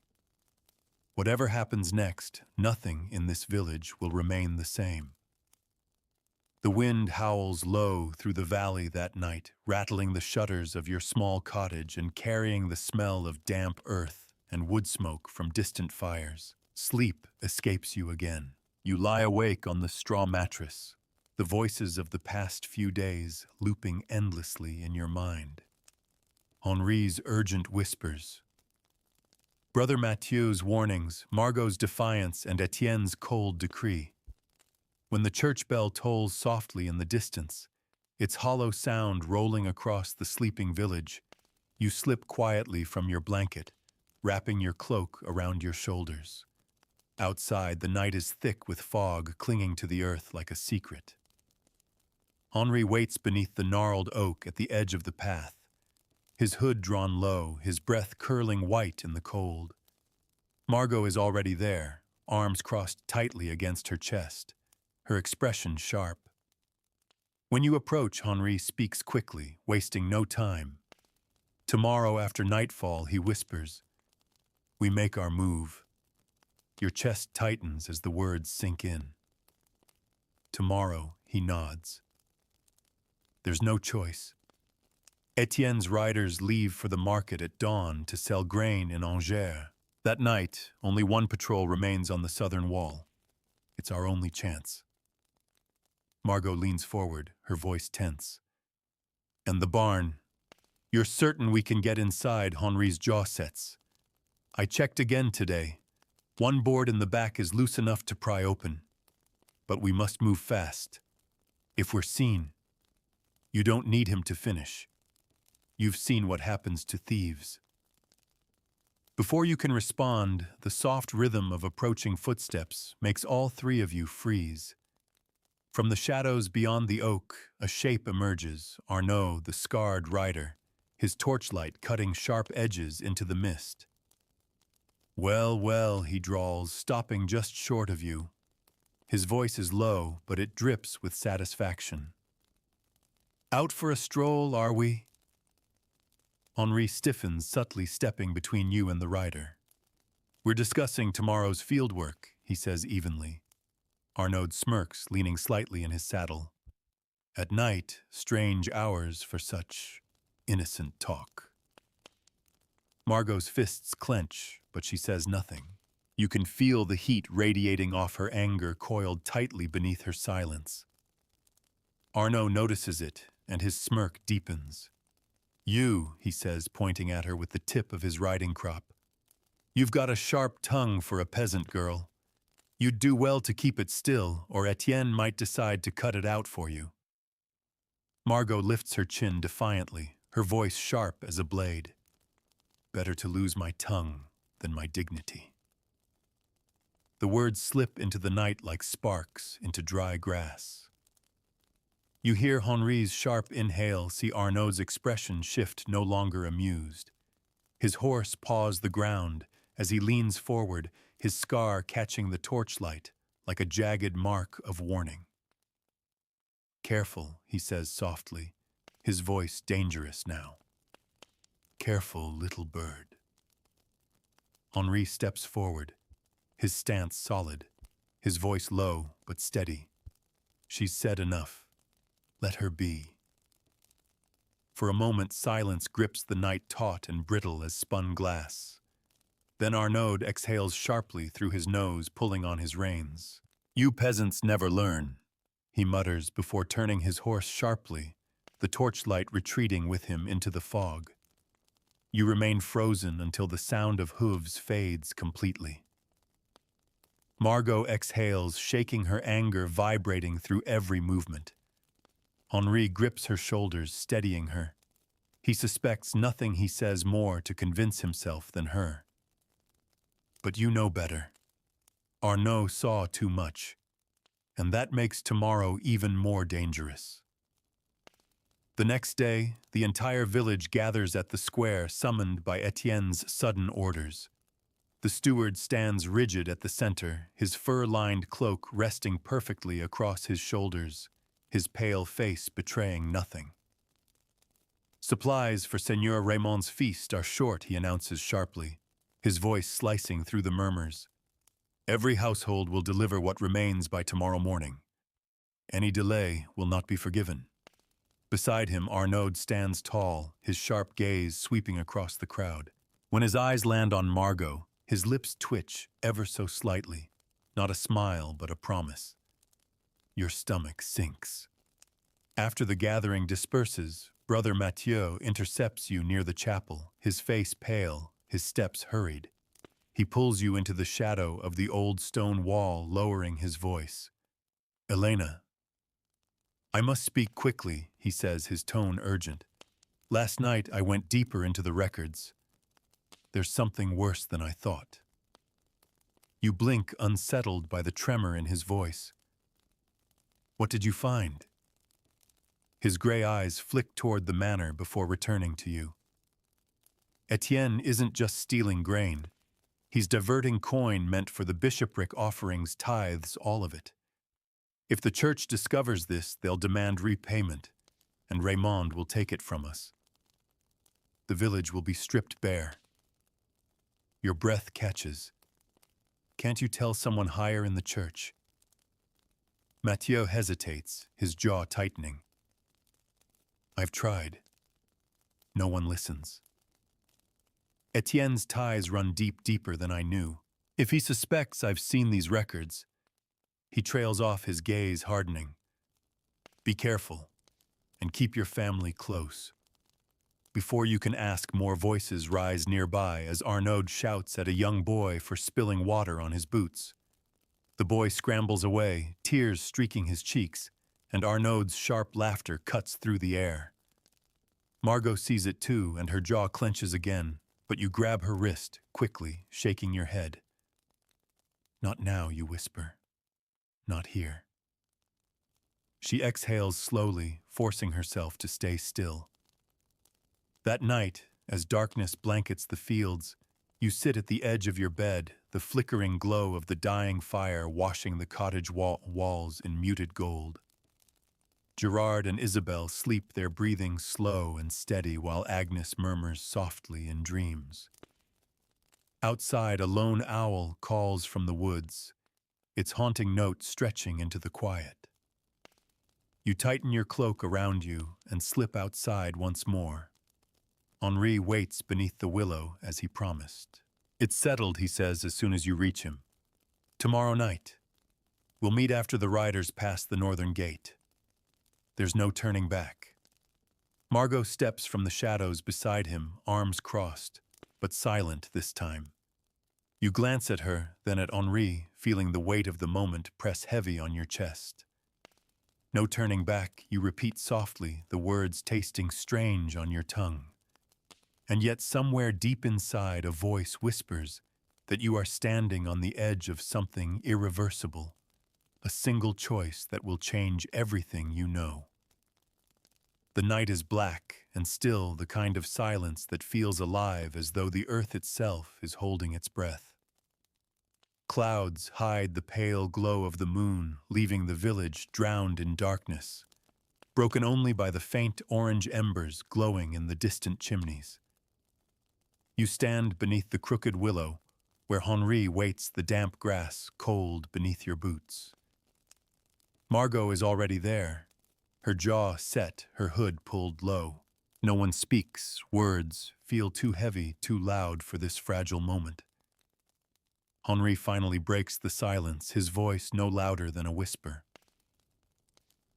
Whatever happens next, nothing in this village will remain the same. The wind howls low through the valley that night, rattling the shutters of your small cottage and carrying the smell of damp earth and wood smoke from distant fires. Sleep escapes you again. You lie awake on the straw mattress, the voices of the past few days looping endlessly in your mind. Henri's urgent whispers, Brother Mathieu's warnings, Margot's defiance, and Etienne's cold decree. When the church bell tolls softly in the distance, its hollow sound rolling across the sleeping village, you slip quietly from your blanket, wrapping your cloak around your shoulders. Outside, the night is thick with fog clinging to the earth like a secret. Henri waits beneath the gnarled oak at the edge of the path, his hood drawn low, his breath curling white in the cold. Margot is already there, arms crossed tightly against her chest, her expression sharp. When you approach, Henri speaks quickly, wasting no time. Tomorrow after nightfall, he whispers, "We make our move." Your chest tightens as the words sink in. Tomorrow, he nods. There's no choice. Etienne's riders leave for the market at dawn to sell grain in Angers. That night, only one patrol remains on the southern wall. It's our only chance. Margot leans forward, her voice tense. And the barn. You're certain we can get inside? Henri's jaw sets. I checked again today. One board in the back is loose enough to pry open. But we must move fast. If we're seen, you don't need him to finish. You've seen what happens to thieves. Before you can respond, the soft rhythm of approaching footsteps makes all three of you freeze. From the shadows beyond the oak, a shape emerges, Arnaud, the scarred rider, his torchlight cutting sharp edges into the mist. Well, well, he drawls, stopping just short of you. His voice is low, but it drips with satisfaction. Out for a stroll, are we? Henri stiffens, subtly stepping between you and the rider. We're discussing tomorrow's field work, he says evenly. Arnaud smirks, leaning slightly in his saddle. At night, strange hours for such innocent talk. Margot's fists clench, but she says nothing. You can feel the heat radiating off her anger coiled tightly beneath her silence. Arnaud notices it, and his smirk deepens. You, he says, pointing at her with the tip of his riding crop. You've got a sharp tongue for a peasant girl. You'd do well to keep it still, or Etienne might decide to cut it out for you. Margot lifts her chin defiantly, her voice sharp as a blade. Better to lose my tongue than my dignity. The words slip into the night like sparks into dry grass. You hear Henri's sharp inhale, see Arnaud's expression shift, no longer amused. His horse paws the ground as he leans forward, his scar catching the torchlight like a jagged mark of warning. Careful, he says softly, his voice dangerous now. Careful, little bird. Henri steps forward, his stance solid, his voice low but steady. She's said enough. Let her be. For a moment, silence grips the night taut and brittle as spun glass. Then Arnaud exhales sharply through his nose, pulling on his reins. You peasants never learn, he mutters before turning his horse sharply, the torchlight retreating with him into the fog. You remain frozen until the sound of hooves fades completely. Margot exhales, shaking her anger vibrating through every movement. Henri grips her shoulders, steadying her. He suspects nothing he says more to convince himself than her. But you know better. Arnaud saw too much, and that makes tomorrow even more dangerous. The next day, the entire village gathers at the square summoned by Etienne's sudden orders. The steward stands rigid at the center, his fur-lined cloak resting perfectly across his shoulders, his pale face betraying nothing. Supplies for Seigneur Raymond's feast are short, he announces sharply, his voice slicing through the murmurs. Every household will deliver what remains by tomorrow morning. Any delay will not be forgiven. Beside him, Arnaud stands tall, his sharp gaze sweeping across the crowd. When his eyes land on Margot, his lips twitch ever so slightly, not a smile but a promise. Your stomach sinks. After the gathering disperses, Brother Mathieu intercepts you near the chapel, his face pale, his steps hurried. He pulls you into the shadow of the old stone wall, lowering his voice. Elena. I must speak quickly, he says, his tone urgent. Last night I went deeper into the records. There's something worse than I thought. You blink, unsettled by the tremor in his voice. What did you find? His gray eyes flick toward the manor before returning to you. Etienne isn't just stealing grain. He's diverting coin meant for the bishopric offerings, tithes, all of it. If the church discovers this, they'll demand repayment, and Raymond will take it from us. The village will be stripped bare. Your breath catches. Can't you tell someone higher in the church? Mathieu hesitates, his jaw tightening. I've tried. No one listens. Etienne's ties run deeper than I knew. If he suspects I've seen these records, he trails off, his gaze hardening. Be careful, and keep your family close. Before you can ask, more voices rise nearby as Arnaud shouts at a young boy for spilling water on his boots. The boy scrambles away, tears streaking his cheeks, and Arnaud's sharp laughter cuts through the air. Margot sees it too, and her jaw clenches again, but you grab her wrist, quickly, shaking your head. Not now, you whisper. Not here. She exhales slowly, forcing herself to stay still. That night, as darkness blankets the fields, you sit at the edge of your bed, the flickering glow of the dying fire washing the cottage walls in muted gold. Gerard and Isabel sleep, their breathing slow and steady while Agnes murmurs softly in dreams. Outside, a lone owl calls from the woods, its haunting note stretching into the quiet. You tighten your cloak around you and slip outside once more. Henri waits beneath the willow as he promised. It's settled, he says as soon as you reach him. Tomorrow night. We'll meet after the riders pass the northern gate. There's no turning back. Margot steps from the shadows beside him, arms crossed, but silent this time. You glance at her, then at Henri, feeling the weight of the moment press heavy on your chest. No turning back, you repeat softly, the words tasting strange on your tongue. And yet somewhere deep inside a voice whispers that you are standing on the edge of something irreversible, a single choice that will change everything you know. The night is black and still, the kind of silence that feels alive as though the earth itself is holding its breath. Clouds hide the pale glow of the moon, leaving the village drowned in darkness, broken only by the faint orange embers glowing in the distant chimneys. You stand beneath the crooked willow, where Henri waits the damp grass cold beneath your boots. Margot is already there, her jaw set, her hood pulled low. No one speaks, words feel too heavy, too loud for this fragile moment. Henri finally breaks the silence, his voice no louder than a whisper.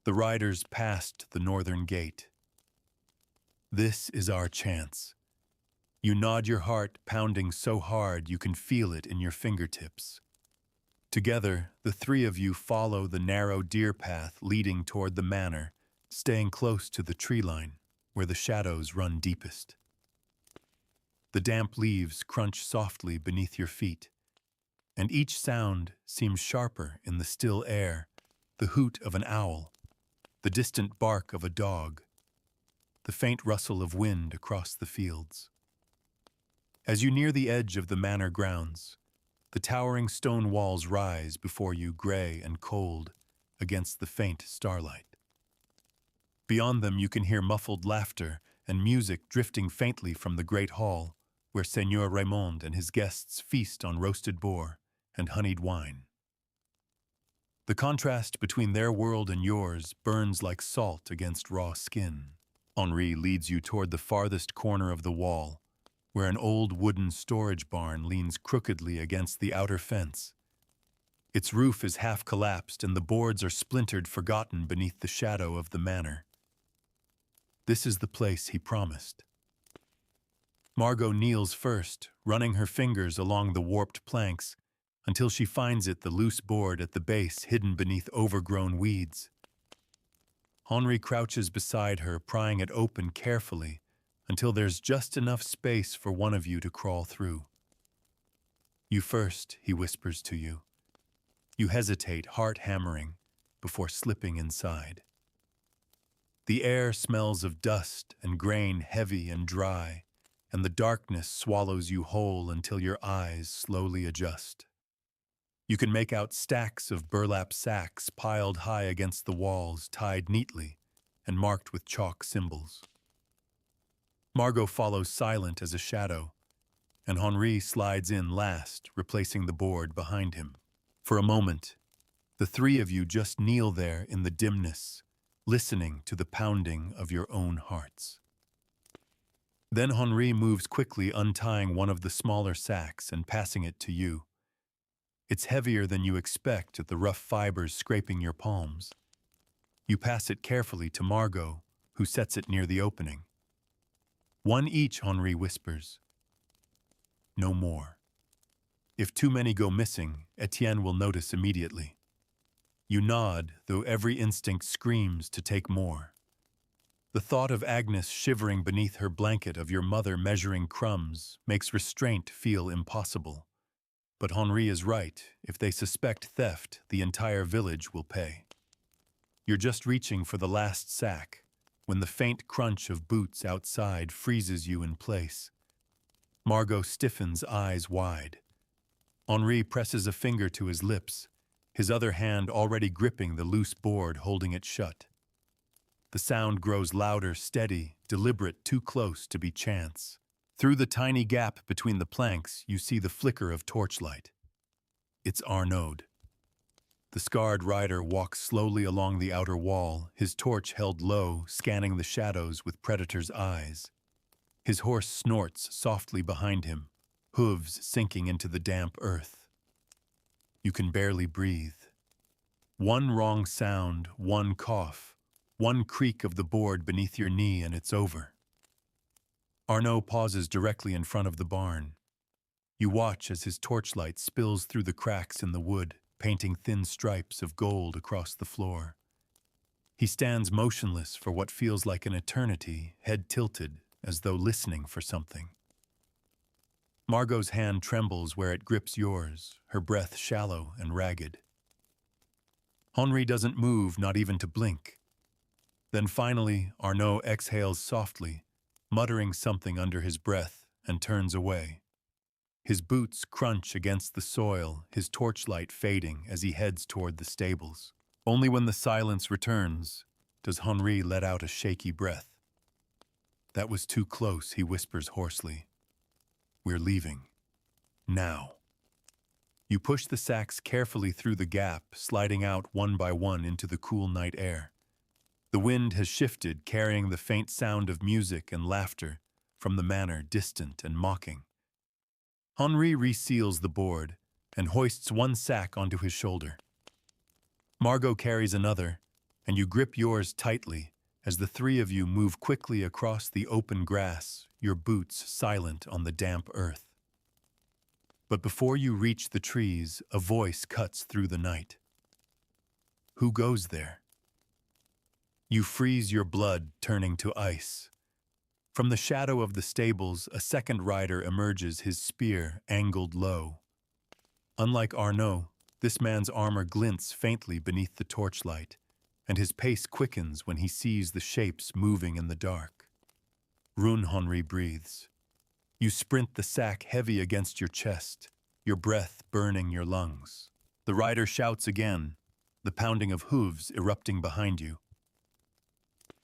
The riders passed the northern gate. This is our chance. You nod, your heart pounding so hard you can feel it in your fingertips. Together, the three of you follow the narrow deer path leading toward the manor, staying close to the tree line, where the shadows run deepest. The damp leaves crunch softly beneath your feet, and each sound seems sharper in the still air, the hoot of an owl, the distant bark of a dog, the faint rustle of wind across the fields. As you near the edge of the manor grounds, the towering stone walls rise before you, gray and cold, against the faint starlight. Beyond them you can hear muffled laughter and music drifting faintly from the great hall, where Seigneur Raymond and his guests feast on roasted boar and honeyed wine. The contrast between their world and yours burns like salt against raw skin. Henri leads you toward the farthest corner of the wall, where an old wooden storage barn leans crookedly against the outer fence. Its roof is half collapsed and the boards are splintered, forgotten beneath the shadow of the manor. This is the place he promised. Margot kneels first, running her fingers along the warped planks, until she finds it, the loose board at the base hidden beneath overgrown weeds. Henri crouches beside her, prying it open carefully, until there's just enough space for one of you to crawl through. You first, he whispers to you. You hesitate, heart hammering, before slipping inside. The air smells of dust and grain, heavy and dry, and the darkness swallows you whole until your eyes slowly adjust. You can make out stacks of burlap sacks piled high against the walls, tied neatly and marked with chalk symbols. Margot follows silent as a shadow, and Henri slides in last, replacing the board behind him. For a moment, the three of you just kneel there in the dimness, listening to the pounding of your own hearts. Then Henri moves quickly, untying one of the smaller sacks and passing it to you. It's heavier than you expect, the rough fibers scraping your palms. You pass it carefully to Margot, who sets it near the opening. One each, Henri whispers. No more. If too many go missing, Etienne will notice immediately. You nod, though every instinct screams to take more. The thought of Agnes shivering beneath her blanket, of your mother measuring crumbs, makes restraint feel impossible. But Henri is right. If they suspect theft, the entire village will pay. You're just reaching for the last sack, when the faint crunch of boots outside freezes you in place. Margot stiffens, eyes wide. Henri presses a finger to his lips, his other hand already gripping the loose board, holding it shut. The sound grows louder, steady, deliberate, too close to be chance. Through the tiny gap between the planks, you see the flicker of torchlight. It's Arnaud. The scarred rider walks slowly along the outer wall, his torch held low, scanning the shadows with predator's eyes. His horse snorts softly behind him, hooves sinking into the damp earth. You can barely breathe. One wrong sound, one cough, one creak of the board beneath your knee, and it's over. Arnaud pauses directly in front of the barn. You watch as his torchlight spills through the cracks in the wood, painting thin stripes of gold across the floor. He stands motionless for what feels like an eternity, head tilted, as though listening for something. Margot's hand trembles where it grips yours, her breath shallow and ragged. Henri doesn't move, not even to blink. Then finally, Arnaud exhales softly, muttering something under his breath, and turns away. His boots crunch against the soil, his torchlight fading as he heads toward the stables. Only when the silence returns does Henri let out a shaky breath. That was too close, he whispers hoarsely. We're leaving. Now. You push the sacks carefully through the gap, sliding out one by one into the cool night air. The wind has shifted, carrying the faint sound of music and laughter from the manor, distant and mocking. Henri reseals the board, and hoists one sack onto his shoulder. Margot carries another, and you grip yours tightly as the three of you move quickly across the open grass, your boots silent on the damp earth. But before you reach the trees, a voice cuts through the night. Who goes there? You freeze your blood, turning to ice. From the shadow of the stables, a second rider emerges, his spear angled low. Unlike Arnaud, this man's armor glints faintly beneath the torchlight, and his pace quickens when he sees the shapes moving in the dark. Rune Henri breathes. You sprint, the sack heavy against your chest, your breath burning your lungs. The rider shouts again, the pounding of hooves erupting behind you.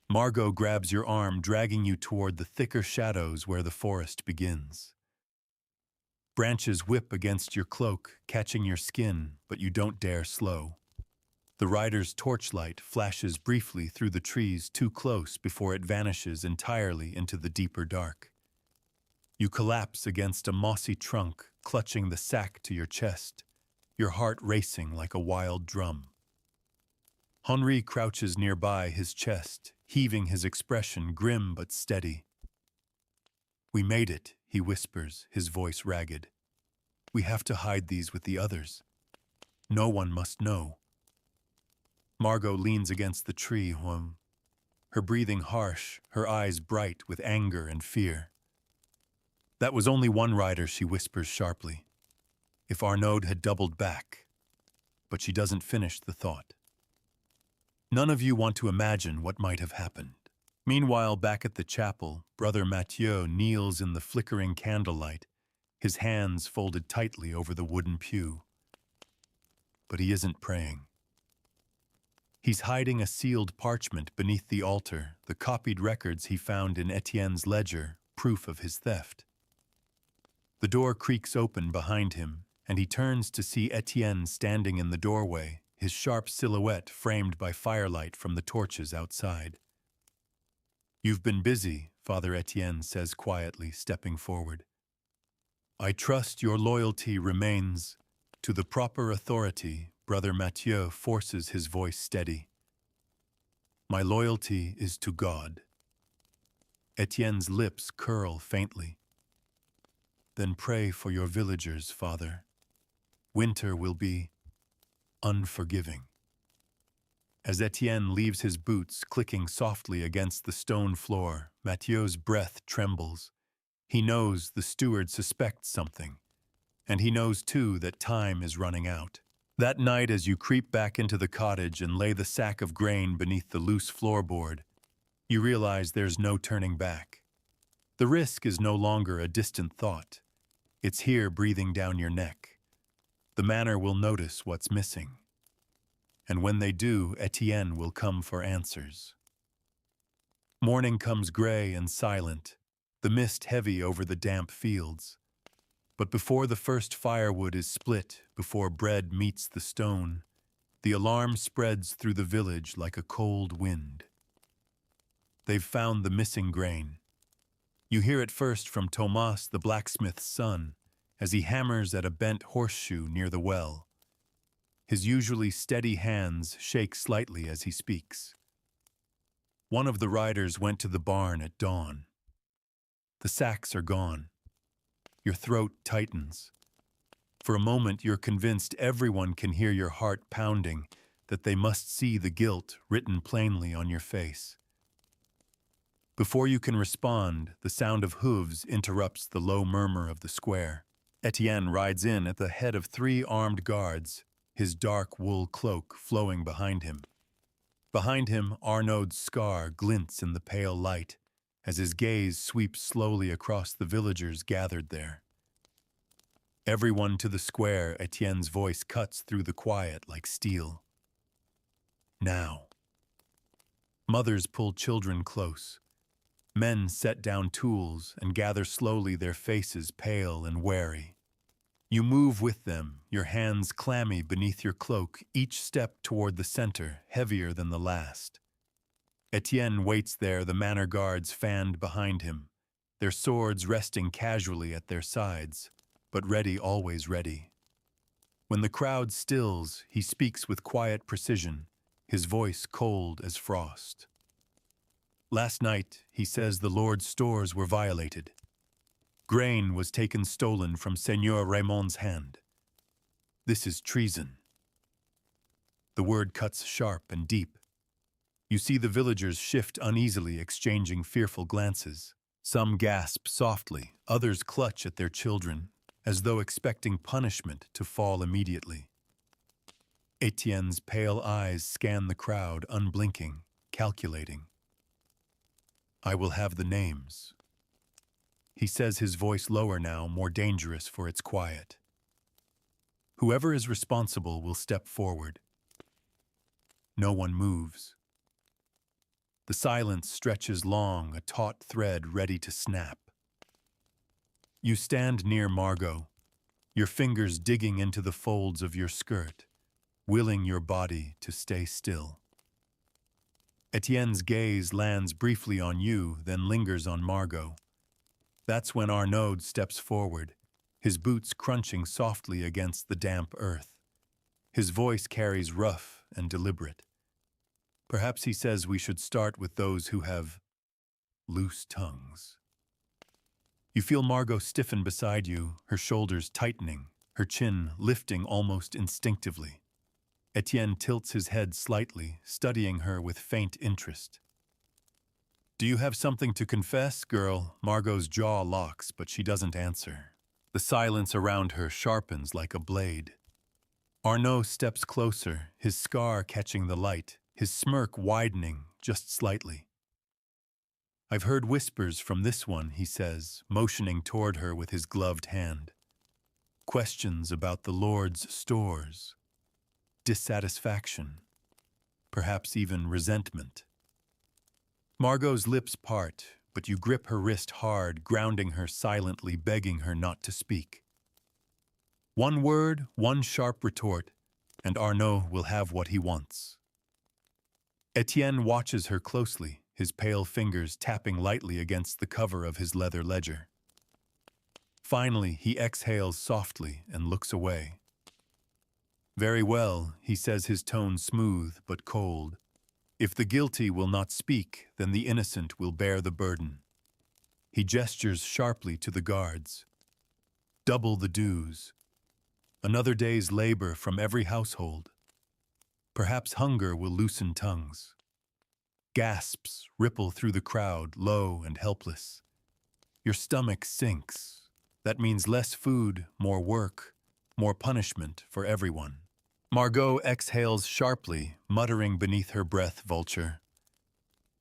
Margot grabs your arm, dragging you toward the thicker shadows where the forest begins. Branches whip against your cloak, catching your skin, but you don't dare slow. The rider's torchlight flashes briefly through the trees too close before it vanishes entirely into the deeper dark. You collapse against a mossy trunk, clutching the sack to your chest, your heart racing like a wild drum. Henri crouches nearby, his chest, heaving, his expression grim but steady. "We made it," he whispers, his voice ragged. "We have to hide these with the others. No one must know." Margot leans against the tree, her breathing harsh, her eyes bright with anger and fear. "That was only one rider," she whispers sharply. "If Arnaud had doubled back." But she doesn't finish the thought. None of you want to imagine what might have happened. Meanwhile, back at the chapel, Brother Mathieu kneels in the flickering candlelight, his hands folded tightly over the wooden pew. But he isn't praying. He's hiding a sealed parchment beneath the altar, the copied records he found in Etienne's ledger, proof of his theft. The door creaks open behind him, and he turns to see Etienne standing in the doorway, his sharp silhouette framed by firelight from the torches outside. "You've been busy," Father Etienne says quietly, stepping forward. "I trust your loyalty remains to the proper authority." Brother Mathieu forces his voice steady. "My loyalty is to God." Etienne's lips curl faintly. "Then pray for your villagers, Father. Winter will be unforgiving." As Etienne leaves his boots clicking softly against the stone floor, Mathieu's breath trembles. He knows the steward suspects something, and he knows too that time is running out. That night, as you creep back into the cottage and lay the sack of grain beneath the loose floorboard, you realize there's no turning back. The risk is no longer a distant thought. It's here, breathing down your neck. The manor will notice what's missing. And when they do, Etienne will come for answers. Morning comes gray and silent, the mist heavy over the damp fields. But before the first firewood is split, before bread meets the stone, the alarm spreads through the village like a cold wind. They've found the missing grain. You hear it first from Thomas, the blacksmith's son, as he hammers at a bent horseshoe near the well. His usually steady hands shake slightly as he speaks. One of the riders went to the barn at dawn. The sacks are gone. Your throat tightens. For a moment, you're convinced everyone can hear your heart pounding, that they must see the guilt written plainly on your face. Before you can respond, the sound of hooves interrupts the low murmur of the square. Etienne rides in at the head of 3 armed guards, his dark wool cloak flowing behind him. Behind him, Arnaud's scar glints in the pale light, as his gaze sweeps slowly across the villagers gathered there. "Everyone to the square," Etienne's voice cuts through the quiet like steel. "Now." Mothers pull children close. Men set down tools and gather slowly, their faces pale and wary. You move with them, your hands clammy beneath your cloak, each step toward the center, heavier than the last. Etienne waits there, the manor guards fanned behind him, their swords resting casually at their sides, but ready, always ready. When the crowd stills, he speaks with quiet precision, his voice cold as frost. Last night, he says the Lord's stores were violated. Grain was taken stolen from Seigneur Raymond's hand. This is treason. The word cuts sharp and deep. You see the villagers shift uneasily, exchanging fearful glances. Some gasp softly, others clutch at their children, as though expecting punishment to fall immediately. Etienne's pale eyes scan the crowd, unblinking, calculating. I will have the names. He says, his voice lower now, more dangerous for its quiet. Whoever is responsible will step forward. No one moves. The silence stretches long, a taut thread ready to snap. You stand near Margot, your fingers digging into the folds of your skirt, willing your body to stay still. Etienne's gaze lands briefly on you, then lingers on Margot. That's when Arnaud steps forward, his boots crunching softly against the damp earth. His voice carries rough and deliberate. Perhaps he says we should start with those who have loose tongues. You feel Margot stiffen beside you, her shoulders tightening, her chin lifting almost instinctively. Etienne tilts his head slightly, studying her with faint interest. Do you have something to confess, girl? Margot's jaw locks, but she doesn't answer. The silence around her sharpens like a blade. Arnaud steps closer, his scar catching the light, his smirk widening just slightly. I've heard whispers from this one, he says, motioning toward her with his gloved hand. Questions about the Lord's stores. Dissatisfaction. Perhaps even resentment. Margot's lips part, but you grip her wrist hard, grounding her silently, begging her not to speak. One word, one sharp retort, and Arnaud will have what he wants. Etienne watches her closely, his pale fingers tapping lightly against the cover of his leather ledger. Finally, he exhales softly and looks away. Very well, he says, his tone smooth but cold. If the guilty will not speak, then the innocent will bear the burden. He gestures sharply to the guards. Double the dues. Another day's labor from every household. Perhaps hunger will loosen tongues. Gasps ripple through the crowd, low and helpless. Your stomach sinks. That means less food, more work, more punishment for everyone. Margot exhales sharply, muttering beneath her breath, vulture.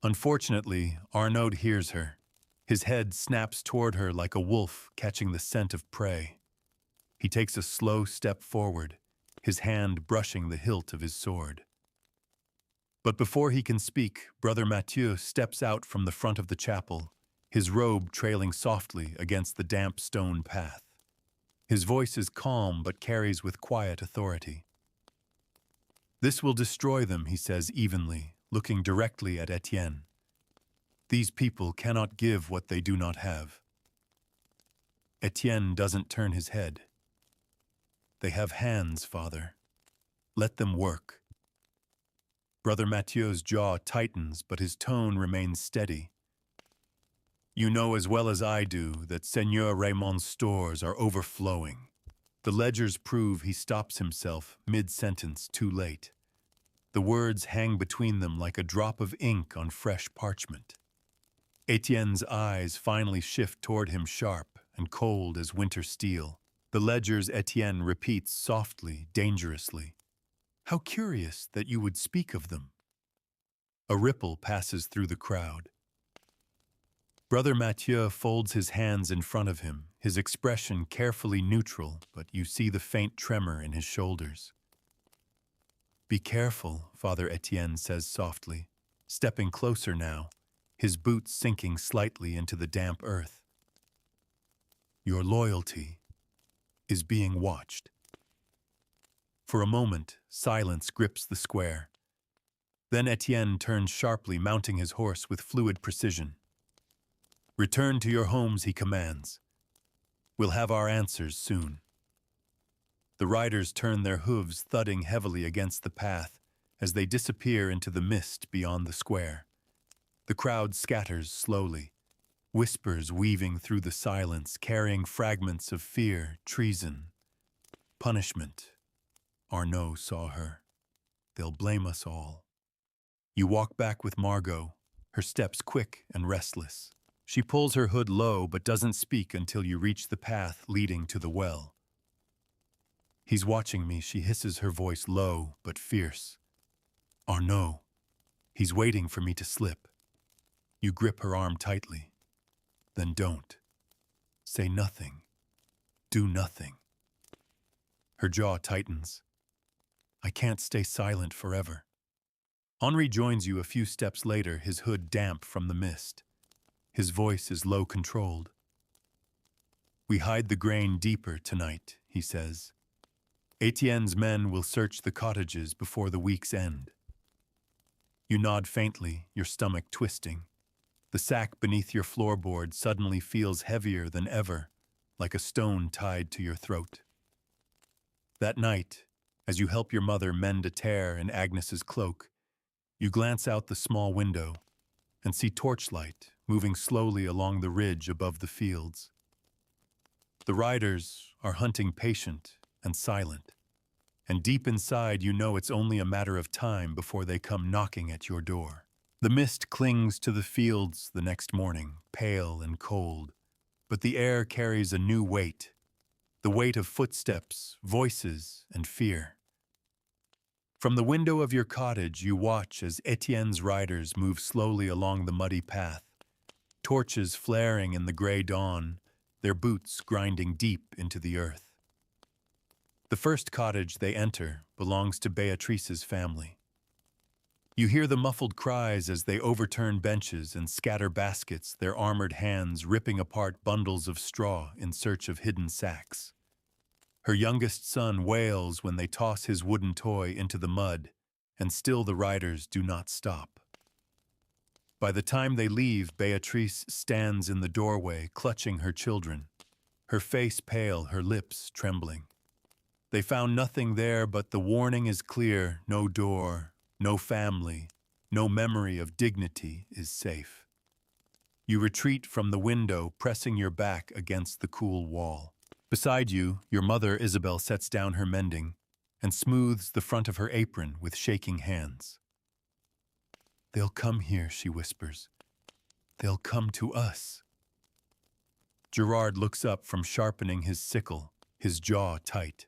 Unfortunately, Arnaud hears her. His head snaps toward her like a wolf catching the scent of prey. He takes a slow step forward, his hand brushing the hilt of his sword. But before he can speak, Brother Mathieu steps out from the front of the chapel, his robe trailing softly against the damp stone path. His voice is calm but carries with quiet authority. This will destroy them, he says evenly, looking directly at Etienne. These people cannot give what they do not have. Etienne doesn't turn his head. They have hands, Father. Let them work. Brother Mathieu's jaw tightens, but his tone remains steady. You know as well as I do that Seigneur Raymond's stores are overflowing. The ledgers prove he stops himself mid-sentence too late. The words hang between them like a drop of ink on fresh parchment. Etienne's eyes finally shift toward him, sharp and cold as winter steel. The ledgers Etienne repeats softly, dangerously. How curious that you would speak of them. A ripple passes through the crowd. Brother Mathieu folds his hands in front of him, his expression carefully neutral, but you see the faint tremor in his shoulders. Be careful, Father Etienne says softly, stepping closer now, his boots sinking slightly into the damp earth. Your loyalty is being watched. For a moment, silence grips the square. Then Etienne turns sharply, mounting his horse with fluid precision. Return to your homes, he commands. We'll have our answers soon. The riders turn their hooves thudding heavily against the path as they disappear into the mist beyond the square. The crowd scatters slowly, whispers weaving through the silence, carrying fragments of fear, treason, punishment. Arnaud saw her. They'll blame us all. You walk back with Margot, her steps quick and restless. She pulls her hood low but doesn't speak until you reach the path leading to the well. He's watching me, she hisses, her voice low but fierce. Arnaud. He's waiting for me to slip. You grip her arm tightly. Then don't. Say nothing. Do nothing. Her jaw tightens. I can't stay silent forever. Henri joins you a few steps later, his hood damp from the mist. His voice is low controlled. We hide the grain deeper tonight, he says. Etienne's men will search the cottages before the week's end. You nod faintly, your stomach twisting. The sack beneath your floorboard suddenly feels heavier than ever, like a stone tied to your throat. That night, as you help your mother mend a tear in Agnes's cloak, you glance out the small window and see torchlight moving slowly along the ridge above the fields. The riders are hunting patient and silent, and deep inside you know it's only a matter of time before they come knocking at your door. The mist clings to the fields the next morning, pale and cold, but the air carries a new weight, the weight of footsteps, voices, and fear. From the window of your cottage, you watch as Etienne's riders move slowly along the muddy path, torches flaring in the gray dawn, their boots grinding deep into the earth. The first cottage they enter belongs to Beatrice's family. You hear the muffled cries as they overturn benches and scatter baskets, their armored hands ripping apart bundles of straw in search of hidden sacks. Her youngest son wails when they toss his wooden toy into the mud, and still the riders do not stop. By the time they leave, Beatrice stands in the doorway, clutching her children, her face pale, her lips trembling. They found nothing there, but the warning is clear: no door, no family, no memory of dignity is safe. You retreat from the window, pressing your back against the cool wall. Beside you, your mother Isabel sets down her mending and smooths the front of her apron with shaking hands. They'll come here, she whispers. They'll come to us. Gerard looks up from sharpening his sickle, his jaw tight.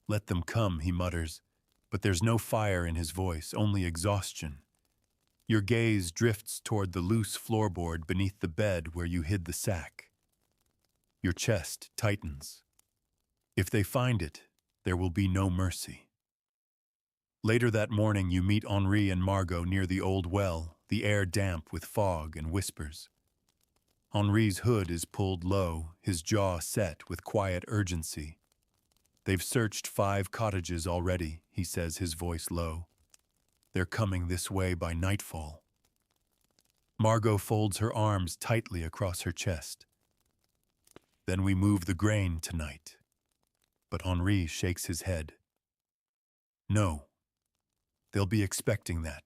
Let them come, he mutters, but there's no fire in his voice, only exhaustion. Your gaze drifts toward the loose floorboard beneath the bed where you hid the sack. Your chest tightens. If they find it, there will be no mercy. Later that morning, you meet Henri and Margot near the old well, the air damp with fog and whispers. Henri's hood is pulled low, his jaw set with quiet urgency. They've searched 5 cottages already, he says, his voice low. They're coming this way by nightfall. Margot folds her arms tightly across her chest. Then we move the grain tonight. But Henri shakes his head. No. They'll be expecting that.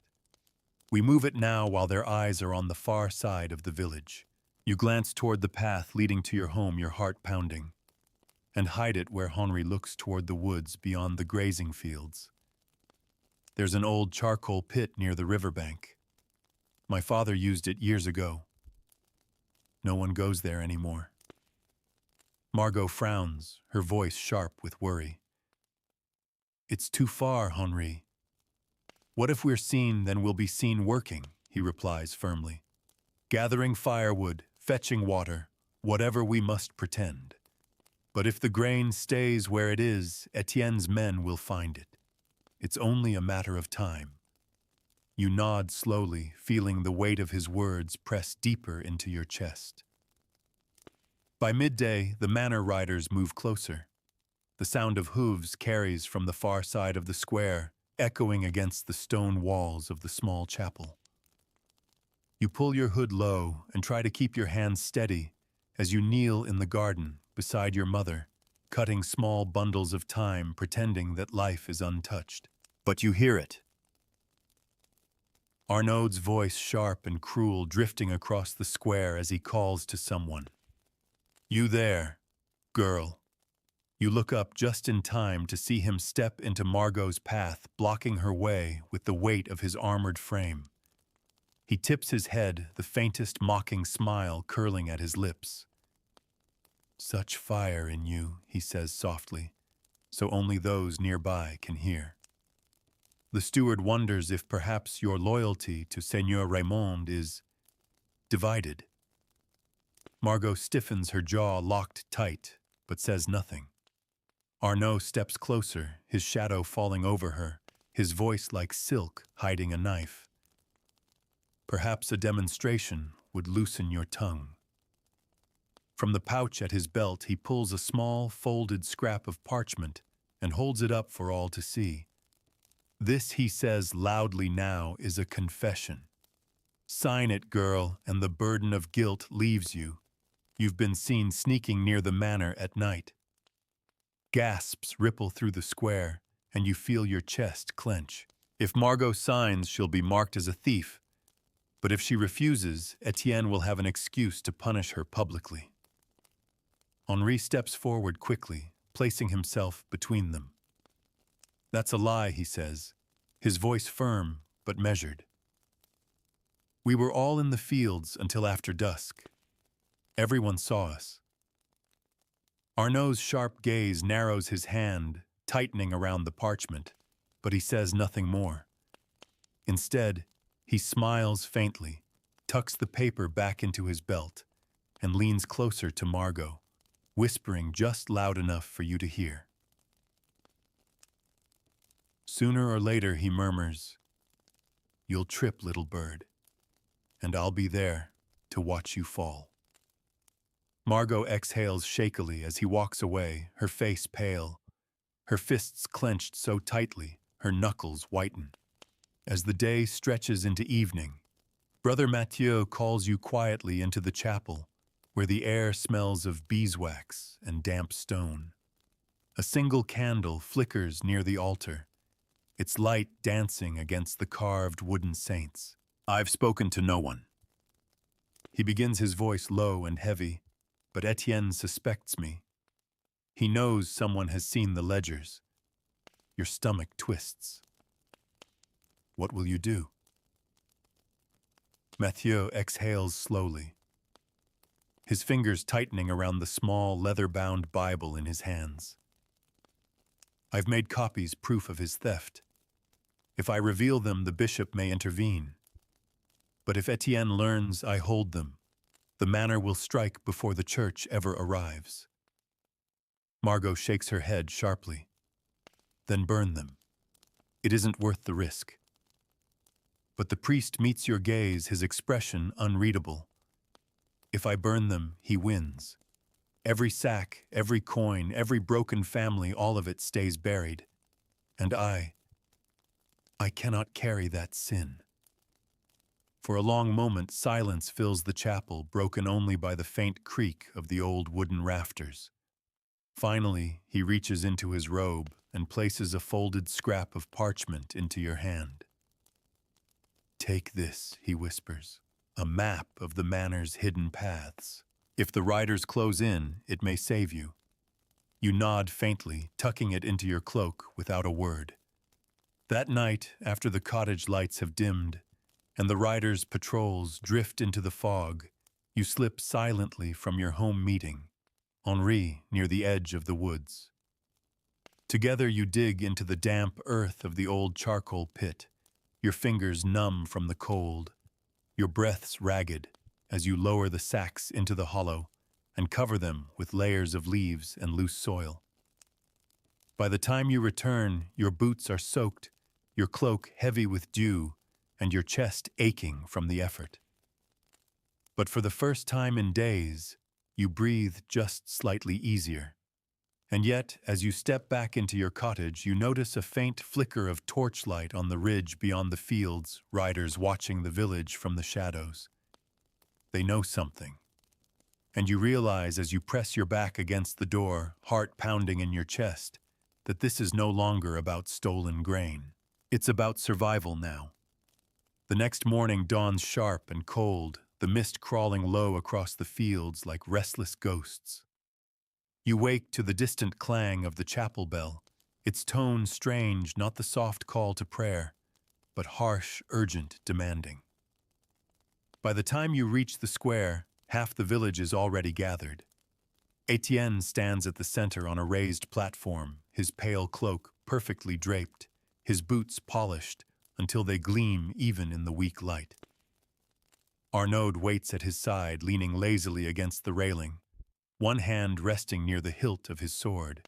We move it now while their eyes are on the far side of the village. You glance toward the path leading to your home, your heart pounding, and hide it where Henri looks toward the woods beyond the grazing fields. There's an old charcoal pit near the riverbank. My father used it years ago. No one goes there anymore. Margot frowns, her voice sharp with worry. It's too far, Henri. What if we're seen, then we'll be seen working, he replies firmly. Gathering firewood, fetching water, whatever we must pretend. But if the grain stays where it is, Etienne's men will find it. It's only a matter of time. You nod slowly, feeling the weight of his words press deeper into your chest. By midday, the manor riders move closer. The sound of hooves carries from the far side of the square, echoing against the stone walls of the small chapel. You pull your hood low and try to keep your hands steady as you kneel in the garden beside your mother, cutting small bundles of time, pretending that life is untouched. But you hear it. Arnaud's voice, sharp and cruel, drifting across the square as he calls to someone. You there, girl. You look up just in time to see him step into Margot's path, blocking her way with the weight of his armored frame. He tips his head, the faintest mocking smile curling at his lips. Such fire in you, he says softly, so only those nearby can hear. The steward wonders if perhaps your loyalty to Seigneur Raymond is divided. Margot stiffens, her jaw locked tight, but says nothing. Arnaud steps closer, his shadow falling over her, his voice like silk hiding a knife. Perhaps a demonstration would loosen your tongue. From the pouch at his belt, he pulls a small, folded scrap of parchment and holds it up for all to see. This, he says loudly now, is a confession. Sign it, girl, and the burden of guilt leaves you. You've been seen sneaking near the manor at night. Gasps ripple through the square, and you feel your chest clench. If Margot signs, she'll be marked as a thief. But if she refuses, Etienne will have an excuse to punish her publicly. Henri steps forward quickly, placing himself between them. That's a lie, he says, his voice firm but measured. We were all in the fields until after dusk. Everyone saw us. Arnaud's sharp gaze narrows his hand, tightening around the parchment, but he says nothing more. Instead, he smiles faintly, tucks the paper back into his belt, and leans closer to Margot, whispering just loud enough for you to hear. Sooner or later, he murmurs, "You'll trip, little bird, and I'll be there to watch you fall." Margot exhales shakily as he walks away, her face pale, her fists clenched so tightly, her knuckles whiten. As the day stretches into evening, Brother Mathieu calls you quietly into the chapel, where the air smells of beeswax and damp stone. A single candle flickers near the altar, its light dancing against the carved wooden saints. I've spoken to no one. He begins, his voice low and heavy, but Etienne suspects me. He knows someone has seen the ledgers. Your stomach twists. What will you do? Mathieu exhales slowly, his fingers tightening around the small leather-bound Bible in his hands. I've made copies proof of his theft. If I reveal them, the bishop may intervene. But if Etienne learns I hold them, the manor will strike before the church ever arrives. Margot shakes her head sharply. Then burn them. It isn't worth the risk. But the priest meets your gaze, his expression unreadable. If I burn them, he wins. Every sack, every coin, every broken family, all of it stays buried. And I cannot carry that sin. For a long moment, silence fills the chapel, broken only by the faint creak of the old wooden rafters. Finally, he reaches into his robe and places a folded scrap of parchment into your hand. Take this, he whispers, a map of the manor's hidden paths. If the riders close in, it may save you. You nod faintly, tucking it into your cloak without a word. That night, after the cottage lights have dimmed, and the riders' patrols drift into the fog, you slip silently from your home meeting, Henri near the edge of the woods. Together you dig into the damp earth of the old charcoal pit, your fingers numb from the cold, your breaths ragged as you lower the sacks into the hollow and cover them with layers of leaves and loose soil. By the time you return, your boots are soaked, your cloak heavy with dew, and your chest aching from the effort. But for the first time in days, you breathe just slightly easier. And yet, as you step back into your cottage, you notice a faint flicker of torchlight on the ridge beyond the fields, riders watching the village from the shadows. They know something. And you realize as you press your back against the door, heart pounding in your chest, that this is no longer about stolen grain. It's about survival now. The next morning dawns sharp and cold, the mist crawling low across the fields like restless ghosts. You wake to the distant clang of the chapel bell, its tone strange, not the soft call to prayer, but harsh, urgent, demanding. By the time you reach the square, half the village is already gathered. Etienne stands at the center on a raised platform, his pale cloak perfectly draped, his boots polished until they gleam even in the weak light. Arnaud waits at his side, leaning lazily against the railing, one hand resting near the hilt of his sword,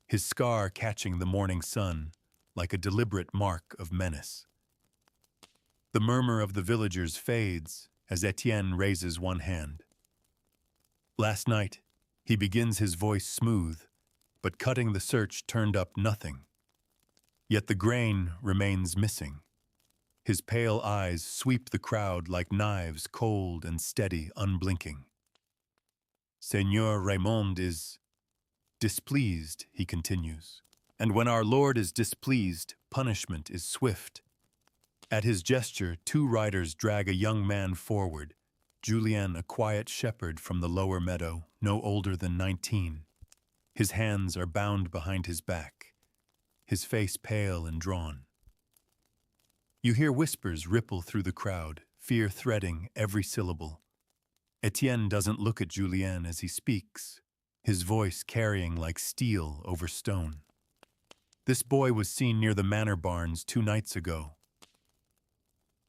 his scar catching the morning sun like a deliberate mark of menace. The murmur of the villagers fades as Etienne raises one hand. Last night, he begins his voice smooth, but cutting the search turned up nothing. Yet the grain remains missing. His pale eyes sweep the crowd like knives, cold and steady, unblinking. Seigneur Raymond is displeased, he continues. And when our Lord is displeased, punishment is swift. At his gesture, two riders drag a young man forward, Julien, a quiet shepherd from the lower meadow, no older than 19. His hands are bound behind his back, his face pale and drawn. You hear whispers ripple through the crowd, fear threading every syllable. Etienne doesn't look at Julien as he speaks, his voice carrying like steel over stone. This boy was seen near the manor barns 2 nights ago.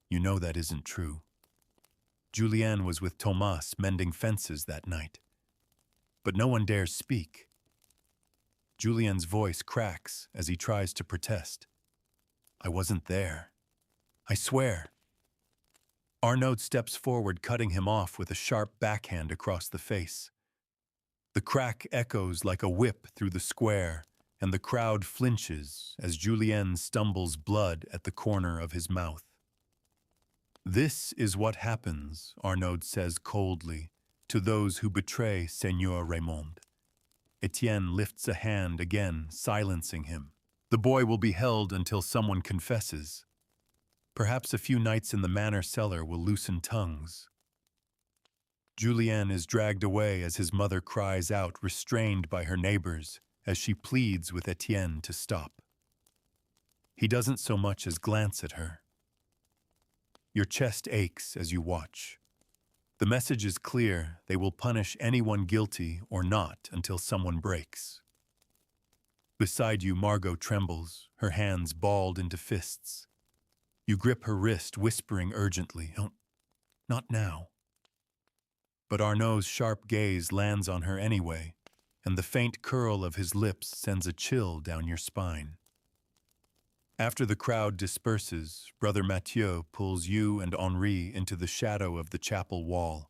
You know that isn't true. Julien was with Thomas mending fences that night. But no one dares speak. Julien's voice cracks as he tries to protest. I wasn't there. I swear. Arnaud steps forward, cutting him off with a sharp backhand across the face. The crack echoes like a whip through the square, and the crowd flinches as Julien stumbles blood at the corner of his mouth. This is what happens, Arnaud says coldly, to those who betray Seigneur Raymond. Etienne lifts a hand again, silencing him. The boy will be held until someone confesses. Perhaps a few nights in the manor cellar will loosen tongues. Julien is dragged away as his mother cries out, restrained by her neighbors, as she pleads with Etienne to stop. He doesn't so much as glance at her. Your chest aches as you watch. The message is clear: they will punish anyone guilty or not until someone breaks. Beside you, Margot trembles, her hands balled into fists. You grip her wrist, whispering urgently, "Oh, not now." But Arnaud's sharp gaze lands on her anyway, and the faint curl of his lips sends a chill down your spine. After the crowd disperses, Brother Mathieu pulls you and Henri into the shadow of the chapel wall,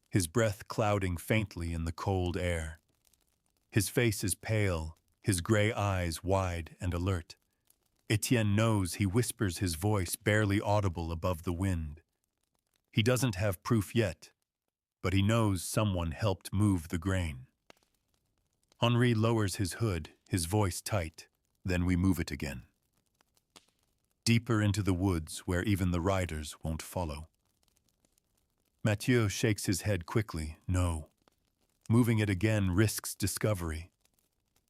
his breath clouding faintly in the cold air. His face is pale, his gray eyes wide and alert. Etienne knows he whispers, his voice barely audible above the wind. He doesn't have proof yet, but he knows someone helped move the grain. Henri lowers his hood, his voice tight. Then we move it again. Deeper into the woods where even the riders won't follow. Mathieu shakes his head quickly. No. Moving it again risks discovery.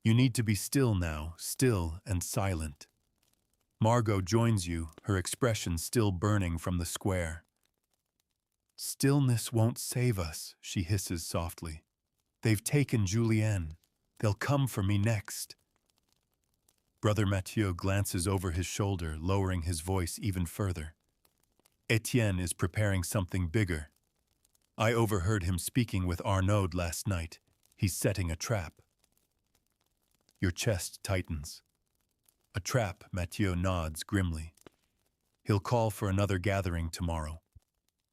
You need to be still now, still and silent. Margot joins you, her expression still burning from the square. Stillness won't save us, she hisses softly. They've taken Julien. They'll come for me next. Brother Mathieu glances over his shoulder, lowering his voice even further. Etienne is preparing something bigger. I overheard him speaking with Arnaud last night. He's setting a trap. Your chest tightens. A trap, Mathieu nods grimly. He'll call for another gathering tomorrow.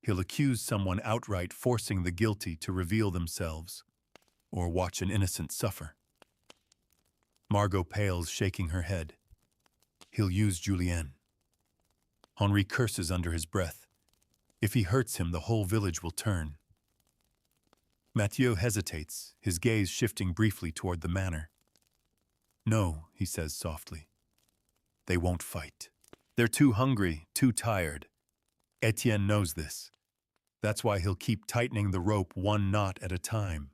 He'll accuse someone outright, forcing the guilty to reveal themselves, or watch an innocent suffer. Margot pales, shaking her head. He'll use Julien. Henri curses under his breath. If he hurts him, the whole village will turn. Mathieu hesitates, his gaze shifting briefly toward the manor. No, he says softly. They won't fight. They're too hungry, too tired. Etienne knows this. That's why he'll keep tightening the rope one knot at a time.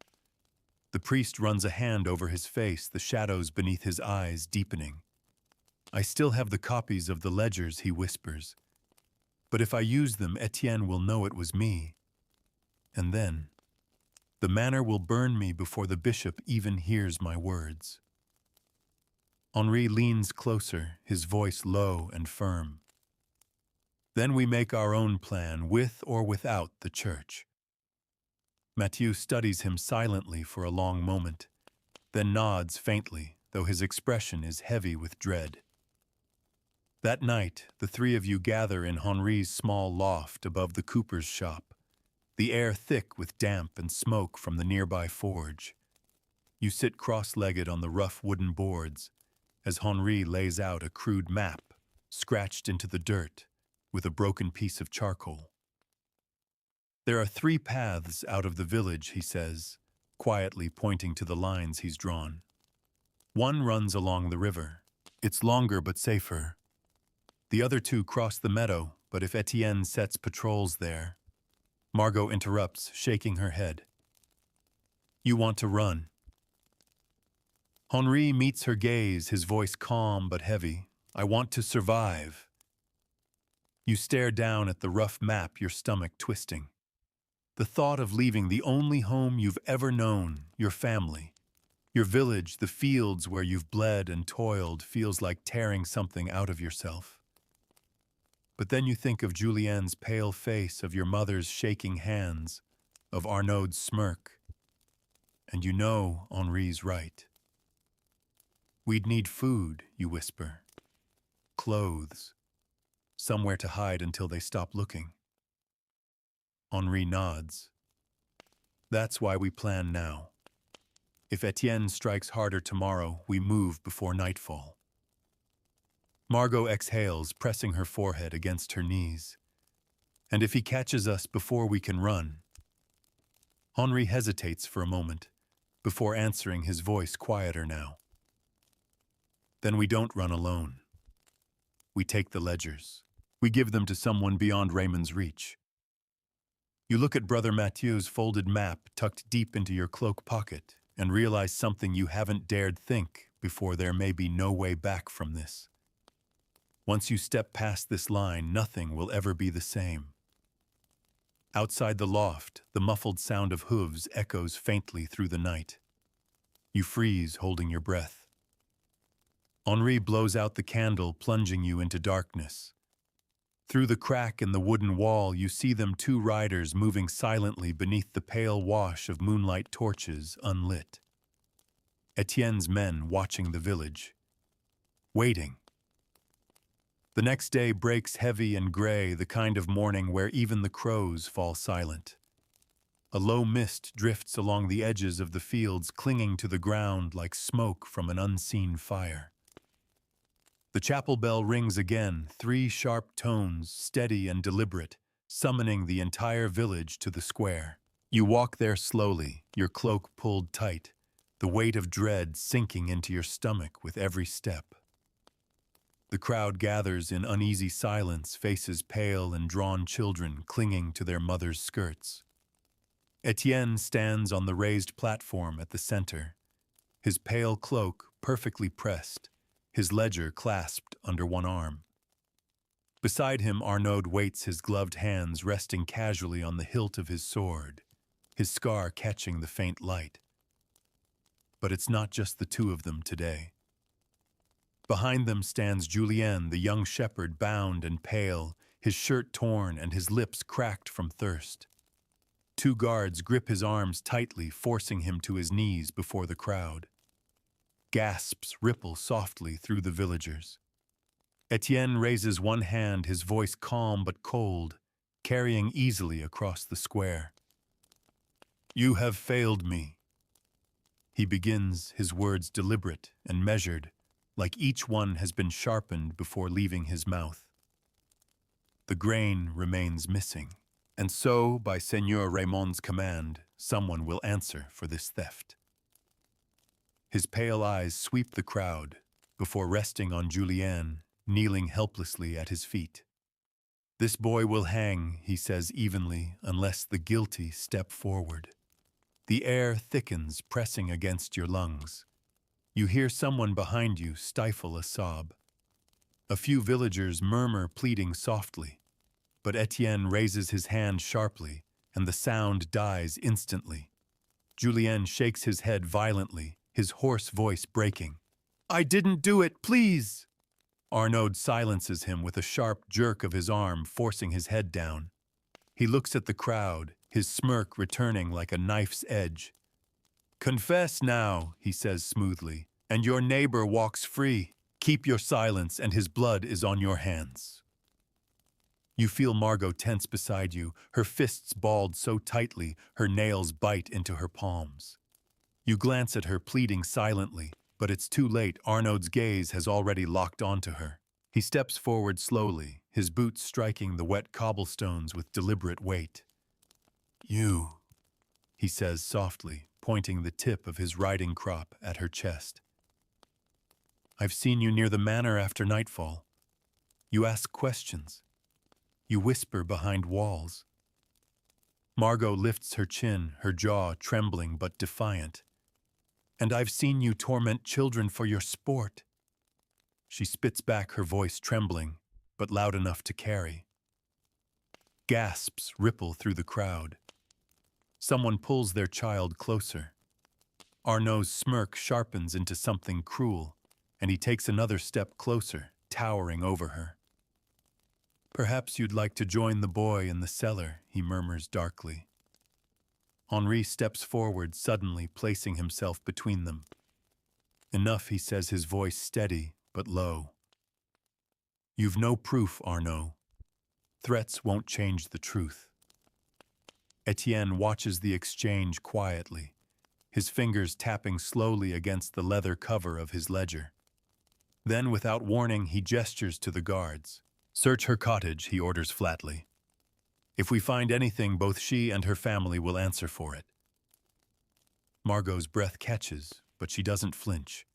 The priest runs a hand over his face, the shadows beneath his eyes deepening. I still have the copies of the ledgers, he whispers. But if I use them, Etienne will know it was me. And then, the manor will burn me before the bishop even hears my words. Henri leans closer, his voice low and firm. Then we make our own plan, with or without the church. Mathieu studies him silently for a long moment, then nods faintly, though his expression is heavy with dread. That night, the three of you gather in Henri's small loft above the cooper's shop, the air thick with damp and smoke from the nearby forge. You sit cross-legged on the rough wooden boards, as Henri lays out a crude map, scratched into the dirt, with a broken piece of charcoal. There are 3 paths out of the village, he says, quietly pointing to the lines he's drawn. One runs along the river. It's longer but safer. The other 2 cross the meadow, but if Etienne sets patrols there... Margot interrupts, shaking her head. You want to run. Henri meets her gaze, his voice calm but heavy. I want to survive. You stare down at the rough map, your stomach twisting. The thought of leaving the only home you've ever known, your family, your village, the fields where you've bled and toiled, feels like tearing something out of yourself. But then you think of Julienne's pale face, of your mother's shaking hands, of Arnaud's smirk, and you know Henri's right. We'd need food, you whisper. Clothes. Somewhere to hide until they stop looking. Henri nods. That's why we plan now. If Etienne strikes harder tomorrow, we move before nightfall. Margot exhales, pressing her forehead against her knees. And if he catches us before we can run? Henri hesitates for a moment, before answering, his voice quieter now. Then we don't run alone. We take the ledgers. We give them to someone beyond Raymond's reach. You look at Brother Mathieu's folded map tucked deep into your cloak pocket and realize something you haven't dared think before. There may be no way back from this. Once you step past this line, nothing will ever be the same. Outside the loft, the muffled sound of hooves echoes faintly through the night. You freeze, holding your breath. Henri blows out the candle, plunging you into darkness. Through the crack in the wooden wall, you see them, 2 riders moving silently beneath the pale wash of moonlight torches, unlit. Etienne's men watching the village. Waiting. The next day breaks heavy and gray, the kind of morning where even the crows fall silent. A low mist drifts along the edges of the fields, clinging to the ground like smoke from an unseen fire. The chapel bell rings again, 3 sharp tones, steady and deliberate, summoning the entire village to the square. You walk there slowly, your cloak pulled tight, the weight of dread sinking into your stomach with every step. The crowd gathers in uneasy silence, faces pale and drawn children clinging to their mothers' skirts. Etienne stands on the raised platform at the center, his pale cloak perfectly pressed, his ledger clasped under one arm. Beside him, Arnaud waits, his gloved hands resting casually on the hilt of his sword, his scar catching the faint light. But it's not just the 2 of them today. Behind them stands Julien, the young shepherd, bound and pale, his shirt torn and his lips cracked from thirst. 2 guards grip his arms tightly, forcing him to his knees before the crowd. Gasps ripple softly through the villagers. Etienne raises one hand, his voice calm but cold, carrying easily across the square. You have failed me. He begins, his words deliberate and measured, like each one has been sharpened before leaving his mouth. The grain remains missing, and so, by Seigneur Raymond's command, someone will answer for this theft. His pale eyes sweep the crowd before resting on Julien, kneeling helplessly at his feet. This boy will hang, he says evenly, unless the guilty step forward. The air thickens, pressing against your lungs. You hear someone behind you stifle a sob. A few villagers murmur, pleading softly, but Etienne raises his hand sharply, and the sound dies instantly. Julien shakes his head violently, his hoarse voice breaking. "I didn't do it, please!" Arnaud silences him with a sharp jerk of his arm, forcing his head down. He looks at the crowd, his smirk returning like a knife's edge. "Confess now," he says smoothly, "and your neighbor walks free. Keep your silence, and his blood is on your hands." You feel Margot tense beside you, her fists balled so tightly her nails bite into her palms. You glance at her, pleading silently, but it's too late. Arnaud's gaze has already locked onto her. He steps forward slowly, his boots striking the wet cobblestones with deliberate weight. "You," he says softly, pointing the tip of his riding crop at her chest. "I've seen you near the manor after nightfall. You ask questions. You whisper behind walls." Margot lifts her chin, her jaw trembling but defiant. "And I've seen you torment children for your sport." She spits back, her voice trembling, but loud enough to carry. Gasps ripple through the crowd. Someone pulls their child closer. Arnaud's smirk sharpens into something cruel, and he takes another step closer, towering over her. "Perhaps you'd like to join the boy in the cellar," he murmurs darkly. Henri steps forward, suddenly placing himself between them. "Enough," he says, his voice steady but low. "You've no proof, Arnaud. Threats won't change the truth." Etienne watches the exchange quietly, his fingers tapping slowly against the leather cover of his ledger. Then, without warning, he gestures to the guards. "Search her cottage," he orders flatly. "If we find anything, both she and her family will answer for it." Margot's breath catches, but she doesn't flinch.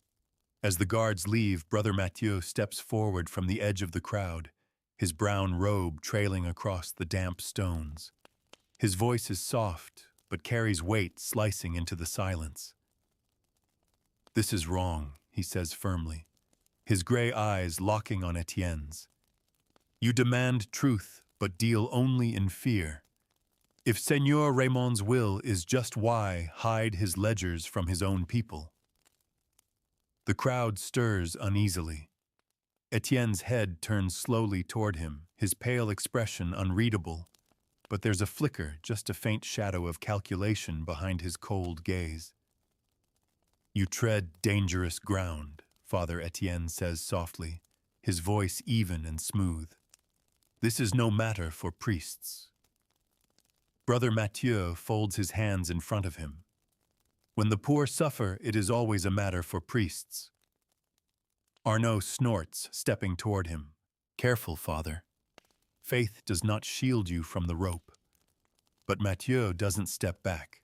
As the guards leave, Brother Mathieu steps forward from the edge of the crowd, his brown robe trailing across the damp stones. His voice is soft, but carries weight, slicing into the silence. "This is wrong," he says firmly, his gray eyes locking on Etienne's. "You demand truth, but deal only in fear. If Seigneur Raymond's will is just why hide his ledgers from his own people." The crowd stirs uneasily. Etienne's head turns slowly toward him, his pale expression unreadable, but there's a flicker, just a faint shadow of calculation behind his cold gaze. "You tread dangerous ground," Father Etienne says softly, his voice even and smooth. "This is no matter for priests." Brother Mathieu folds his hands in front of him. "When the poor suffer, it is always a matter for priests." Arnaud snorts, stepping toward him. "Careful, Father. Faith does not shield you from the rope." But Mathieu doesn't step back.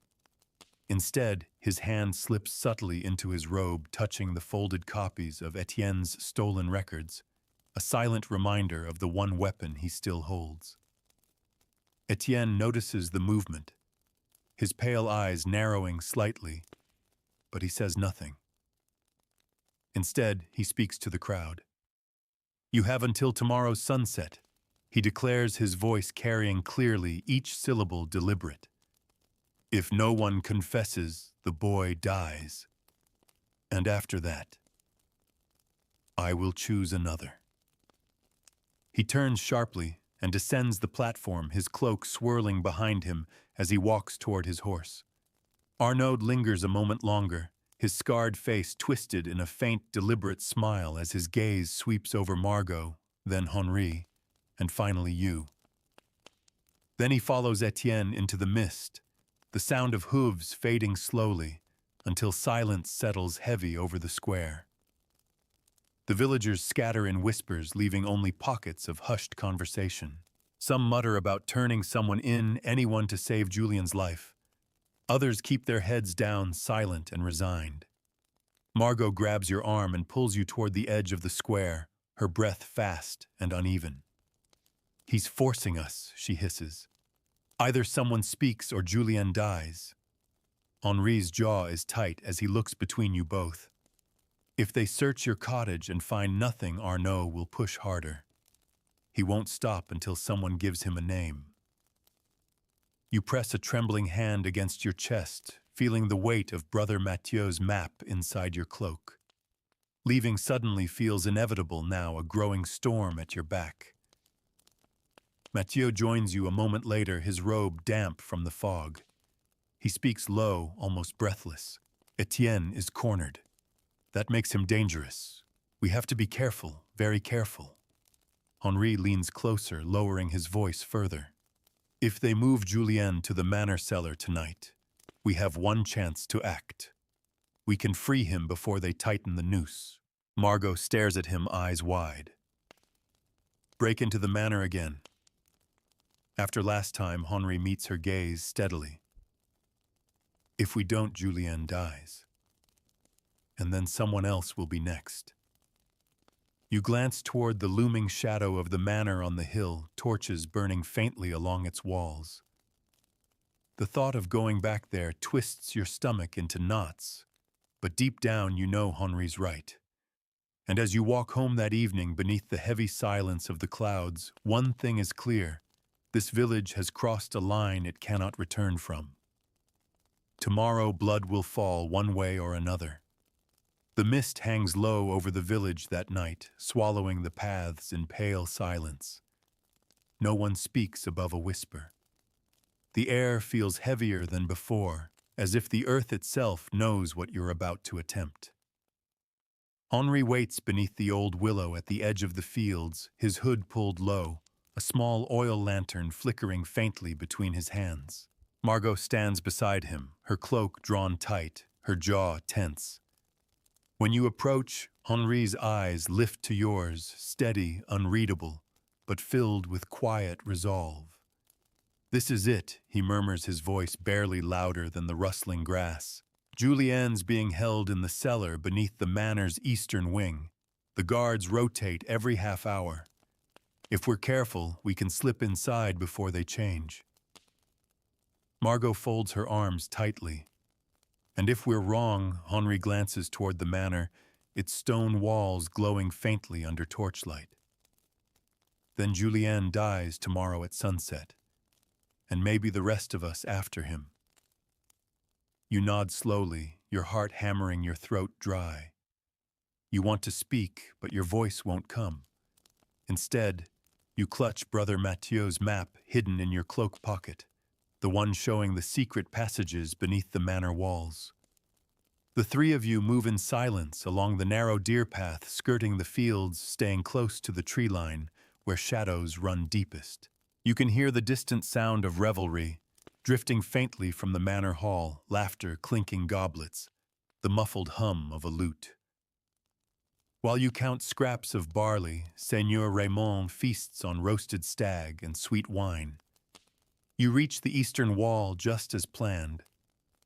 Instead, his hand slips subtly into his robe, touching the folded copies of Etienne's stolen records, a silent reminder of the one weapon he still holds. Etienne notices the movement, his pale eyes narrowing slightly, but he says nothing. Instead, he speaks to the crowd. "You have until tomorrow's sunset," he declares, his voice carrying clearly, each syllable deliberate. "If no one confesses, the boy dies. And after that, I will choose another." He turns sharply and descends the platform, his cloak swirling behind him as he walks toward his horse. Arnaud lingers a moment longer, his scarred face twisted in a faint, deliberate smile as his gaze sweeps over Margot, then Henri, and finally you. Then he follows Etienne into the mist, the sound of hooves fading slowly until silence settles heavy over the square. The villagers scatter in whispers, leaving only pockets of hushed conversation. Some mutter about turning someone in, anyone to save Julien's life. Others keep their heads down, silent and resigned. Margot grabs your arm and pulls you toward the edge of the square, her breath fast and uneven. "He's forcing us," she hisses. "Either someone speaks or Julien dies." Henri's jaw is tight as he looks between you both. If they search your cottage and find nothing, Arnaud will push harder. He won't stop until someone gives him a name. You press a trembling hand against your chest, feeling the weight of Brother Mathieu's map inside your cloak. Leaving suddenly feels inevitable now, a growing storm at your back. Mathieu joins you a moment later, his robe damp from the fog. He speaks low, almost breathless. Etienne is cornered. That makes him dangerous. We have to be careful, very careful. Henri leans closer, lowering his voice further. If they move Julien to the manor cellar tonight, we have one chance to act. We can free him before they tighten the noose. Margot stares at him, eyes wide. Break into the manor again. After last time, Henri meets her gaze steadily. If we don't, Julien dies. And then someone else will be next. You glance toward the looming shadow of the manor on the hill, torches burning faintly along its walls. The thought of going back there twists your stomach into knots, but deep down you know Henri's right. And as you walk home that evening beneath the heavy silence of the clouds, one thing is clear: this village has crossed a line it cannot return from. Tomorrow blood will fall one way or another. The mist hangs low over the village that night, swallowing the paths in pale silence. No one speaks above a whisper. The air feels heavier than before, as if the earth itself knows what you're about to attempt. Henri waits beneath the old willow at the edge of the fields, his hood pulled low, a small oil lantern flickering faintly between his hands. Margot stands beside him, her cloak drawn tight, her jaw tense. When you approach, Henri's eyes lift to yours, steady, unreadable, but filled with quiet resolve. "This is it," he murmurs, his voice barely louder than the rustling grass. Julien's being held in the cellar beneath the manor's eastern wing. The guards rotate every half hour. If we're careful, we can slip inside before they change. Margot folds her arms tightly. And if we're wrong, Henri glances toward the manor, its stone walls glowing faintly under torchlight. Then Julien dies tomorrow at sunset, and maybe the rest of us after him. You nod slowly, your heart hammering your throat dry. You want to speak, but your voice won't come. Instead, you clutch Brother Mathieu's map hidden in your cloak pocket, the one showing the secret passages beneath the manor walls. The three of you move in silence along the narrow deer path skirting the fields, staying close to the tree line where shadows run deepest. You can hear the distant sound of revelry, drifting faintly from the manor hall, laughter, clinking goblets, the muffled hum of a lute. While you count scraps of barley, Seigneur Raymond feasts on roasted stag and sweet wine. You reach the eastern wall just as planned.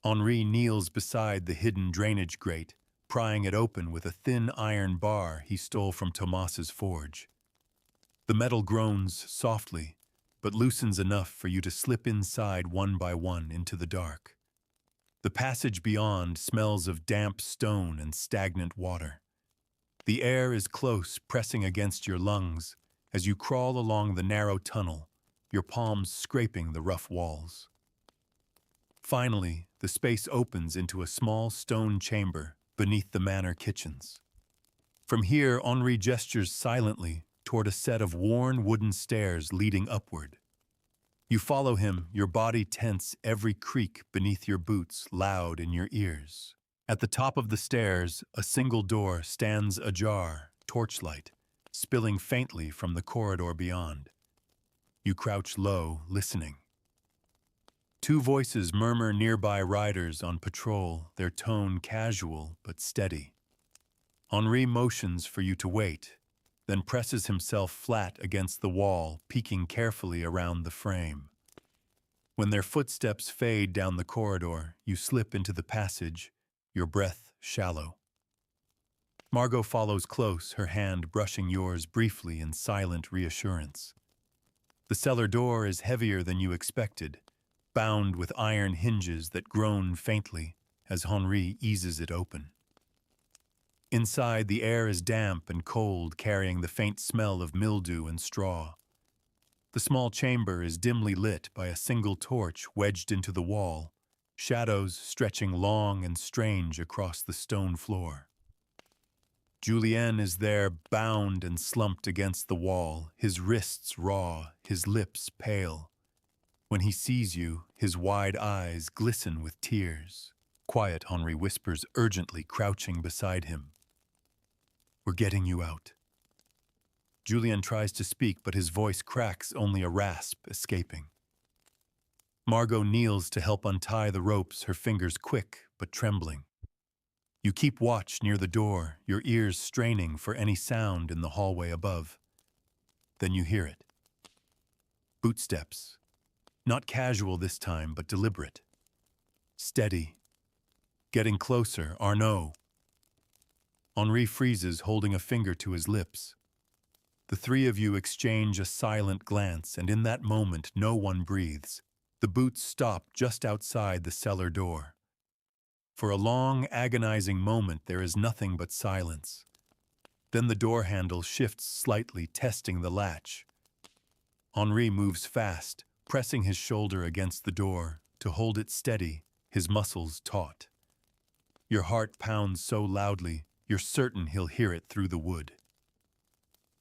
Henri kneels beside the hidden drainage grate, prying it open with a thin iron bar he stole from Thomas's forge. The metal groans softly, but loosens enough for you to slip inside one by one into the dark. The passage beyond smells of damp stone and stagnant water. The air is close, pressing against your lungs as you crawl along the narrow tunnel, your palms scraping the rough walls. Finally, the space opens into a small stone chamber beneath the manor kitchens. From here, Henri gestures silently toward a set of worn wooden stairs leading upward. You follow him, your body tense, every creak beneath your boots loud in your ears. At the top of the stairs, a single door stands ajar, torchlight, spilling faintly from the corridor beyond. You crouch low, listening. Two voices murmur nearby riders on patrol, their tone casual but steady. Henri motions for you to wait, then presses himself flat against the wall, peeking carefully around the frame. When their footsteps fade down the corridor, you slip into the passage, your breath shallow. Margot follows close, her hand brushing yours briefly in silent reassurance. The cellar door is heavier than you expected, bound with iron hinges that groan faintly as Henri eases it open. Inside, the air is damp and cold, carrying the faint smell of mildew and straw. The small chamber is dimly lit by a single torch wedged into the wall, shadows stretching long and strange across the stone floor. Julien is there, bound and slumped against the wall, his wrists raw, his lips pale. When he sees you, his wide eyes glisten with tears. Quiet, Henri whispers urgently, crouching beside him. We're getting you out. Julien tries to speak, but his voice cracks, only a rasp escaping. Margot kneels to help untie the ropes, her fingers quick but trembling. You keep watch near the door, your ears straining for any sound in the hallway above. Then you hear it. Footsteps. Not casual this time, but deliberate. Steady. Getting closer, Arnaud. Henri freezes, holding a finger to his lips. The three of you exchange a silent glance, and in that moment no one breathes. The boots stop just outside the cellar door. For a long, agonizing moment there is nothing but silence. Then the door handle shifts slightly, testing the latch. Henri moves fast, pressing his shoulder against the door to hold it steady, his muscles taut. Your heart pounds so loudly, you're certain he'll hear it through the wood.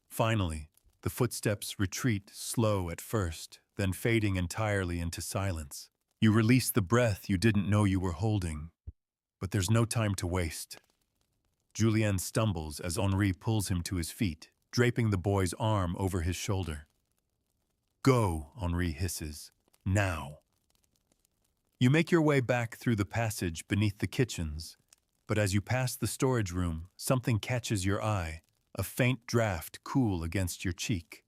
Finally, the footsteps retreat, slow at first, then fading entirely into silence. You release the breath you didn't know you were holding. But there's no time to waste. Julien stumbles as Henri pulls him to his feet, draping the boy's arm over his shoulder. Go, Henri hisses. Now. You make your way back through the passage beneath the kitchens, but as you pass the storage room, something catches your eye, a faint draft cool against your cheek.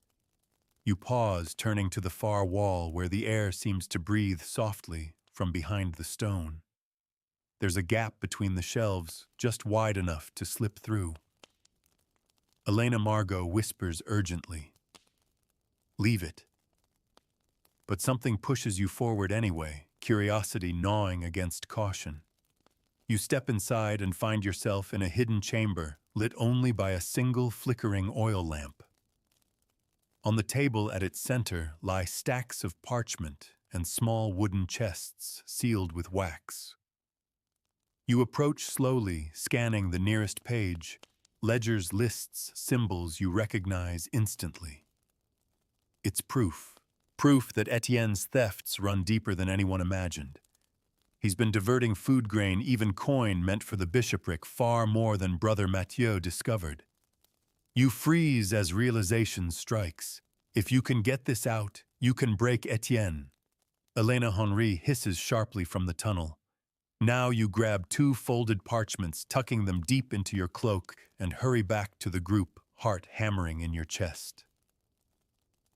You pause, turning to the far wall where the air seems to breathe softly from behind the stone. There's a gap between the shelves, just wide enough to slip through. Elena Margot whispers urgently, "Leave it." But something pushes you forward anyway, curiosity gnawing against caution. You step inside and find yourself in a hidden chamber, lit only by a single flickering oil lamp. On the table at its center lie stacks of parchment and small wooden chests sealed with wax. You approach slowly, scanning the nearest page, ledgers, lists, symbols you recognize instantly. It's proof that Etienne's thefts run deeper than anyone imagined. He's been diverting food grain, even coin meant for the bishopric, far more than Brother Mathieu discovered. You freeze as realization strikes. If you can get this out, you can break Etienne. Elena Henri hisses sharply from the tunnel. Now you grab 2 folded parchments, tucking them deep into your cloak, and hurry back to the group, heart hammering in your chest.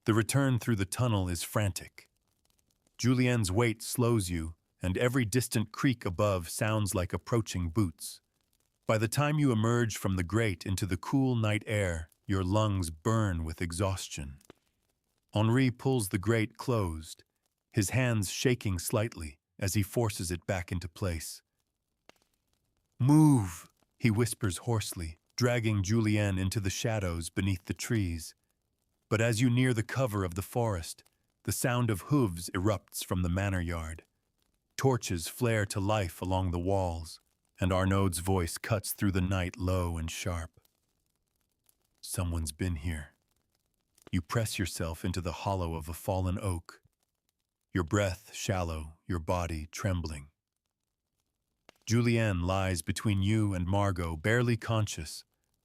The return through the tunnel is frantic. Julien's weight slows you, and every distant creak above sounds like approaching boots. By the time you emerge from the grate into the cool night air, your lungs burn with exhaustion. Henri pulls the grate closed, his hands shaking slightly as he forces it back into place. "Move," he whispers hoarsely, dragging Julien into the shadows beneath the trees. But as you near the cover of the forest, the sound of hooves erupts from the manor yard. Torches flare to life along the walls, and Arnaud's voice cuts through the night low and sharp. Someone's been here. You press yourself into the hollow of a fallen oak, your breath shallow, your body trembling. Julien lies between you and Margot, barely conscious,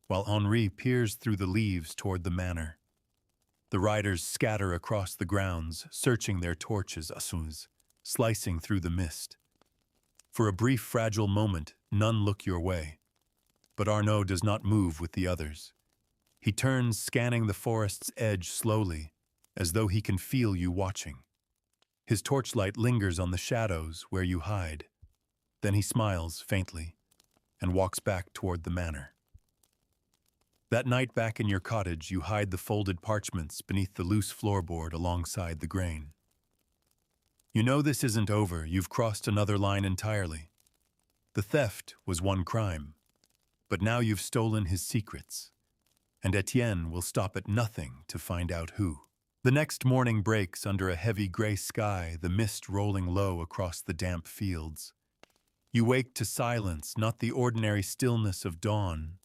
while Henri peers through the leaves toward the manor. The riders scatter across the grounds, searching their torches, slicing through the mist. For a brief, fragile moment, none look your way. But Arnaud does not move with the others. He turns, scanning the forest's edge slowly, as though he can feel you watching. His torchlight lingers on the shadows where you hide. Then he smiles faintly and walks back toward the manor. That night back in your cottage, you hide the folded parchments beneath the loose floorboard alongside the grain. You know this isn't over. You've crossed another line entirely. The theft was one crime, but now you've stolen his secrets, and Etienne will stop at nothing to find out who. The next morning breaks under a heavy gray sky, the mist rolling low across the damp fields. You wake to silence, not the ordinary stillness of dawn,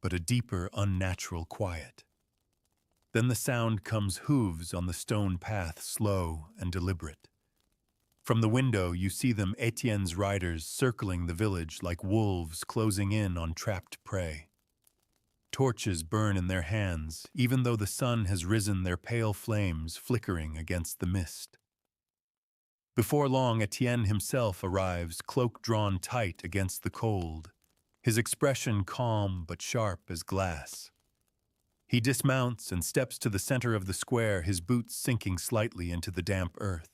but a deeper, unnatural quiet. Then the sound comes, hooves on the stone path, slow and deliberate. From the window, you see them, Etienne's riders, circling the village like wolves closing in on trapped prey. Torches burn in their hands, even though the sun has risen, their pale flames flickering against the mist. Before long, Etienne himself arrives, cloak drawn tight against the cold, his expression calm but sharp as glass. He dismounts and steps to the center of the square, his boots sinking slightly into the damp earth.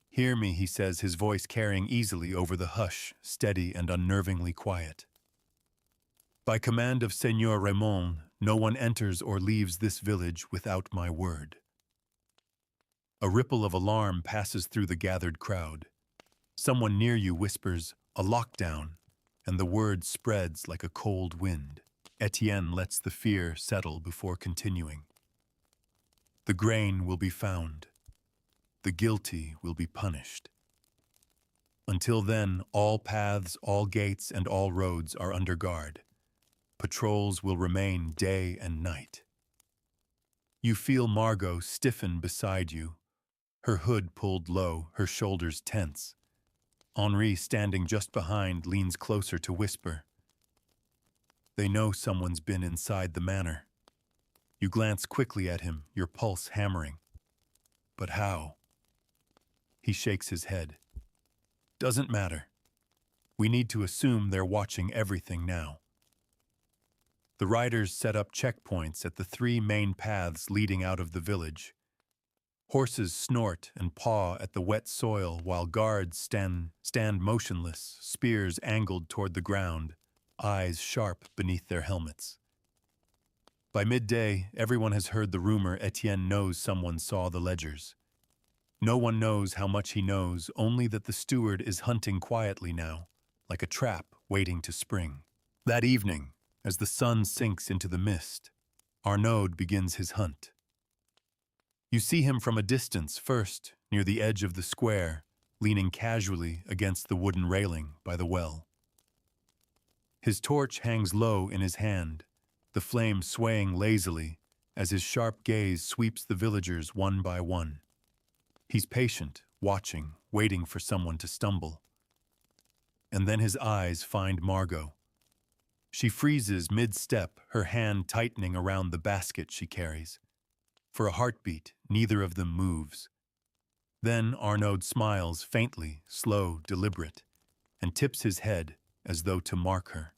"Hear me," he says, his voice carrying easily over the hush, steady and unnervingly quiet. "By command of Seigneur Raymond, no one enters or leaves this village without my word." A ripple of alarm passes through the gathered crowd. Someone near you whispers, "A lockdown," and the word spreads like a cold wind. Etienne lets the fear settle before continuing. "The grain will be found. The guilty will be punished. Until then, all paths, all gates, and all roads are under guard. Patrols will remain day and night." You feel Margot stiffen beside you, her hood pulled low, her shoulders tense. Henri, standing just behind, leans closer to whisper, "They know someone's been inside the manor." You glance quickly at him, your pulse hammering. "But how?" He shakes his head. "Doesn't matter. We need to assume they're watching everything now." The riders set up checkpoints at the 3 main paths leading out of the village. Horses snort and paw at the wet soil while guards stand motionless, spears angled toward the ground, eyes sharp beneath their helmets. By midday, everyone has heard the rumor Etienne knows someone saw the ledgers. No one knows how much he knows, only that the steward is hunting quietly now, like a trap waiting to spring. That evening, as the sun sinks into the mist, Arnaud begins his hunt. You see him from a distance, first near the edge of the square, leaning casually against the wooden railing by the well. His torch hangs low in his hand, the flame swaying lazily as his sharp gaze sweeps the villagers one by one. He's patient, watching, waiting for someone to stumble. And then his eyes find Margot. She freezes mid-step, her hand tightening around the basket she carries. For a heartbeat, neither of them moves. Then Arnaud smiles faintly, slow, deliberate, and tips his head as though to mark her.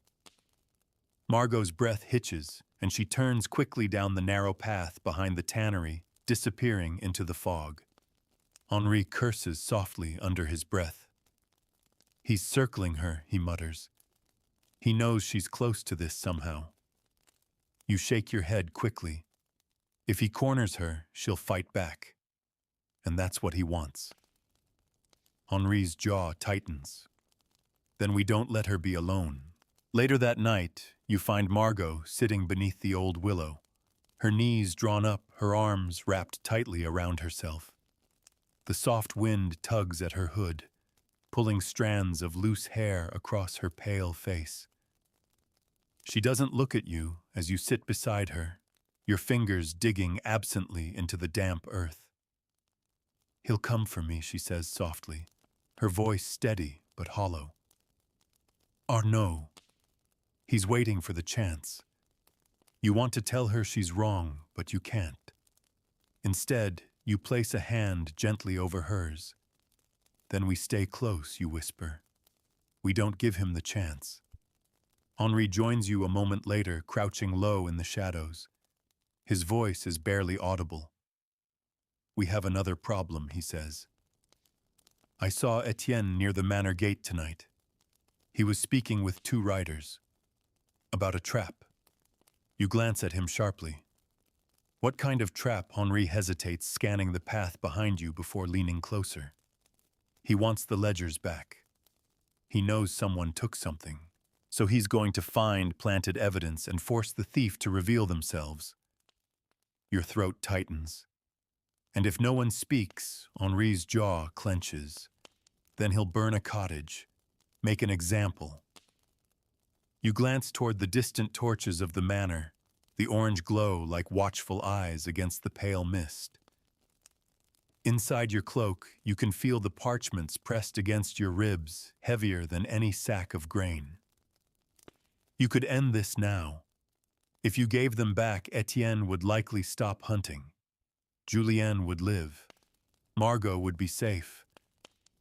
Margot's breath hitches, and she turns quickly down the narrow path behind the tannery, disappearing into the fog. Henri curses softly under his breath. "He's circling her," he mutters. He knows she's close to this somehow. You shake your head quickly. If he corners her, she'll fight back. And that's what he wants. Henri's jaw tightens. Then we don't let her be alone. Later that night, you find Margot sitting beneath the old willow, her knees drawn up, her arms wrapped tightly around herself. The soft wind tugs at her hood, pulling strands of loose hair across her pale face. She doesn't look at you as you sit beside her, your fingers digging absently into the damp earth. "He'll come for me," she says softly, her voice steady but hollow. "Arnaud. He's waiting for the chance. You want to tell her she's wrong, but you can't. Instead, you place a hand gently over hers. Then we stay close," you whisper. "We don't give him the chance." Henri joins you a moment later, crouching low in the shadows. His voice is barely audible. We have another problem, he says. I saw Etienne near the manor gate tonight. He was speaking with two riders. About a trap. You glance at him sharply. What kind of trap? Henri hesitates, scanning the path behind you before leaning closer. He wants the ledgers back. He knows someone took something, so he's going to find planted evidence and force the thief to reveal themselves. Your throat tightens. And if no one speaks, Henri's jaw clenches. Then he'll burn a cottage, make an example. You glance toward the distant torches of the manor, the orange glow like watchful eyes against the pale mist. Inside your cloak, you can feel the parchments pressed against your ribs, heavier than any sack of grain. You could end this now. If you gave them back, Etienne would likely stop hunting. Julienne would live. Margot would be safe.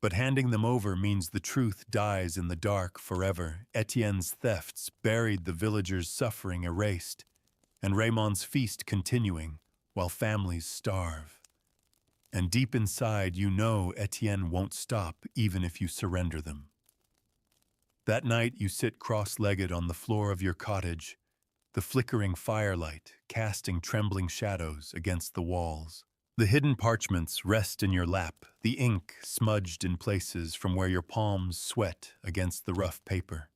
But handing them over means the truth dies in the dark forever. Etienne's thefts buried the villagers' suffering erased, and Raymond's feast continuing while families starve. And deep inside, you know Etienne won't stop even if you surrender them. That night, you sit cross-legged on the floor of your cottage, the flickering firelight casting trembling shadows against the walls. The hidden parchments rest in your lap, the ink smudged in places from where your palms sweat against the rough paper.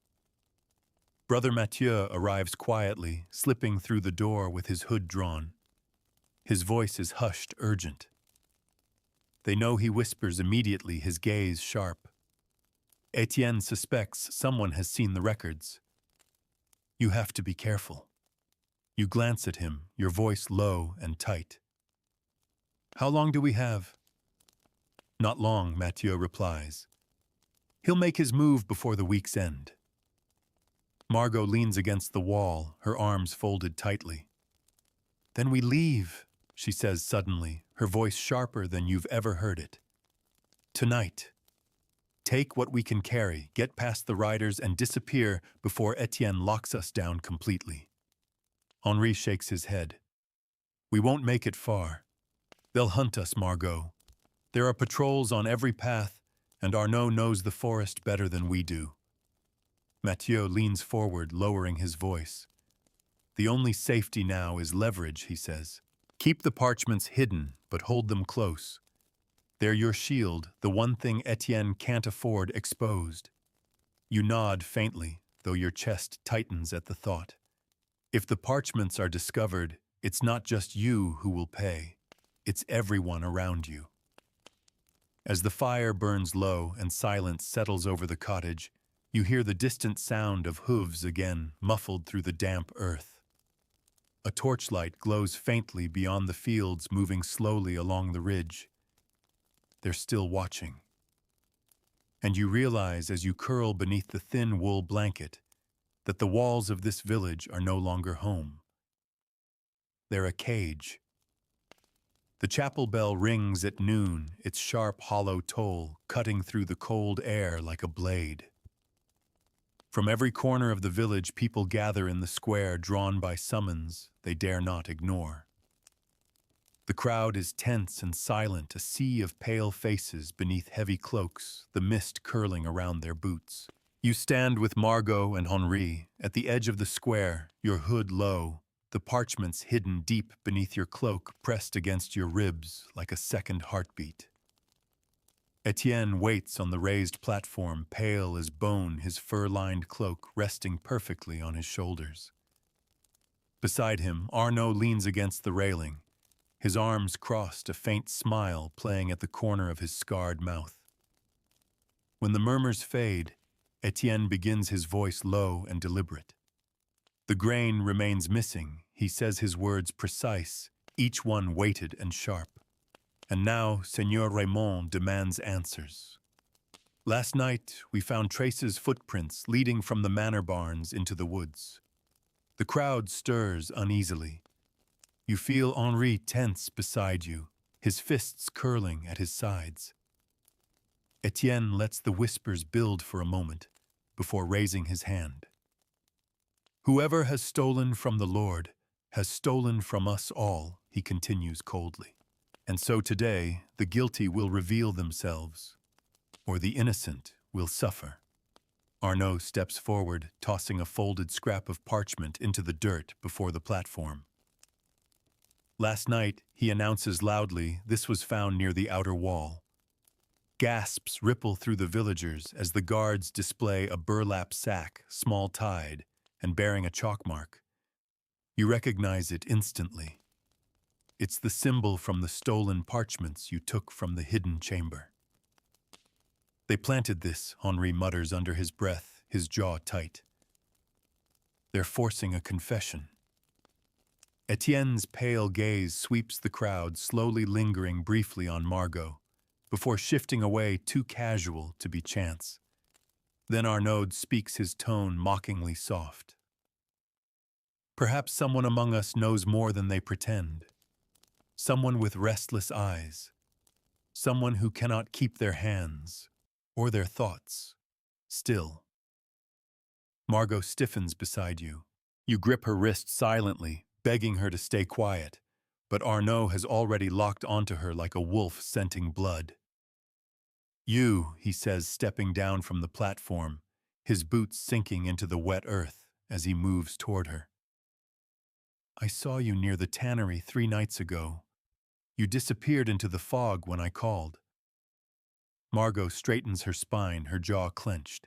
Brother Mathieu arrives quietly, slipping through the door with his hood drawn. His voice is hushed, urgent. They know he whispers immediately, his gaze sharp. Etienne suspects someone has seen the records. You have to be careful. You glance at him, your voice low and tight. How long do we have? Not long, Mathieu replies. He'll make his move before the week's end. Margot leans against the wall, her arms folded tightly. Then we leave, she says suddenly, her voice sharper than you've ever heard it. Tonight. Take what we can carry, get past the riders, and disappear before Etienne locks us down completely. Henri shakes his head. We won't make it far. They'll hunt us, Margot. There are patrols on every path, and Arnaud knows the forest better than we do. Mathieu leans forward, lowering his voice. The only safety now is leverage, he says. Keep the parchments hidden, but hold them close. They're your shield, the one thing Etienne can't afford exposed. You nod faintly, though your chest tightens at the thought. If the parchments are discovered, it's not just you who will pay. It's everyone around you. As the fire burns low and silence settles over the cottage, you hear the distant sound of hooves again, muffled through the damp earth. A torchlight glows faintly beyond the fields, moving slowly along the ridge. They're still watching. And you realize as you curl beneath the thin wool blanket that the walls of this village are no longer home. They're a cage. The chapel bell rings at noon, its sharp, hollow toll cutting through the cold air like a blade. From every corner of the village, people gather in the square, drawn by summons they dare not ignore. The crowd is tense and silent, a sea of pale faces beneath heavy cloaks, the mist curling around their boots. You stand with Margot and Henri at the edge of the square, your hood low, the parchments hidden deep beneath your cloak pressed against your ribs like a second heartbeat. Etienne waits on the raised platform, pale as bone, his fur-lined cloak resting perfectly on his shoulders. Beside him, Arnaud leans against the railing, his arms crossed, a faint smile playing at the corner of his scarred mouth. When the murmurs fade, Etienne begins his voice low and deliberate. The grain remains missing, he says his words precise, each one weighted and sharp. And now, Seigneur Raymond demands answers. Last night, we found Trace's footprints leading from the manor barns into the woods. The crowd stirs uneasily. You feel Henri tense beside you, his fists curling at his sides. Etienne lets the whispers build for a moment before raising his hand. Whoever has stolen from the Lord has stolen from us all, he continues coldly. And so today, the guilty will reveal themselves, or the innocent will suffer. Arnaud steps forward, tossing a folded scrap of parchment into the dirt before the platform. Last night, he announces loudly, this was found near the outer wall. Gasps ripple through the villagers as the guards display a burlap sack, small tied, and bearing a chalk mark. You recognize it instantly. It's the symbol from the stolen parchments you took from the hidden chamber. They planted this, Henri mutters under his breath, his jaw tight. They're forcing a confession. Etienne's pale gaze sweeps the crowd, slowly lingering briefly on Margot, before shifting away too casual to be chance. Then Arnaud speaks, his tone mockingly soft. Perhaps someone among us knows more than they pretend. Someone with restless eyes. Someone who cannot keep their hands, or their thoughts, still. Margot stiffens beside you. You grip her wrist silently, begging her to stay quiet, but Arnaud has already locked onto her like a wolf scenting blood. You, he says, stepping down from the platform, his boots sinking into the wet earth as he moves toward her. I saw you near the tannery 3 nights ago. You disappeared into the fog when I called. Margot straightens her spine, her jaw clenched.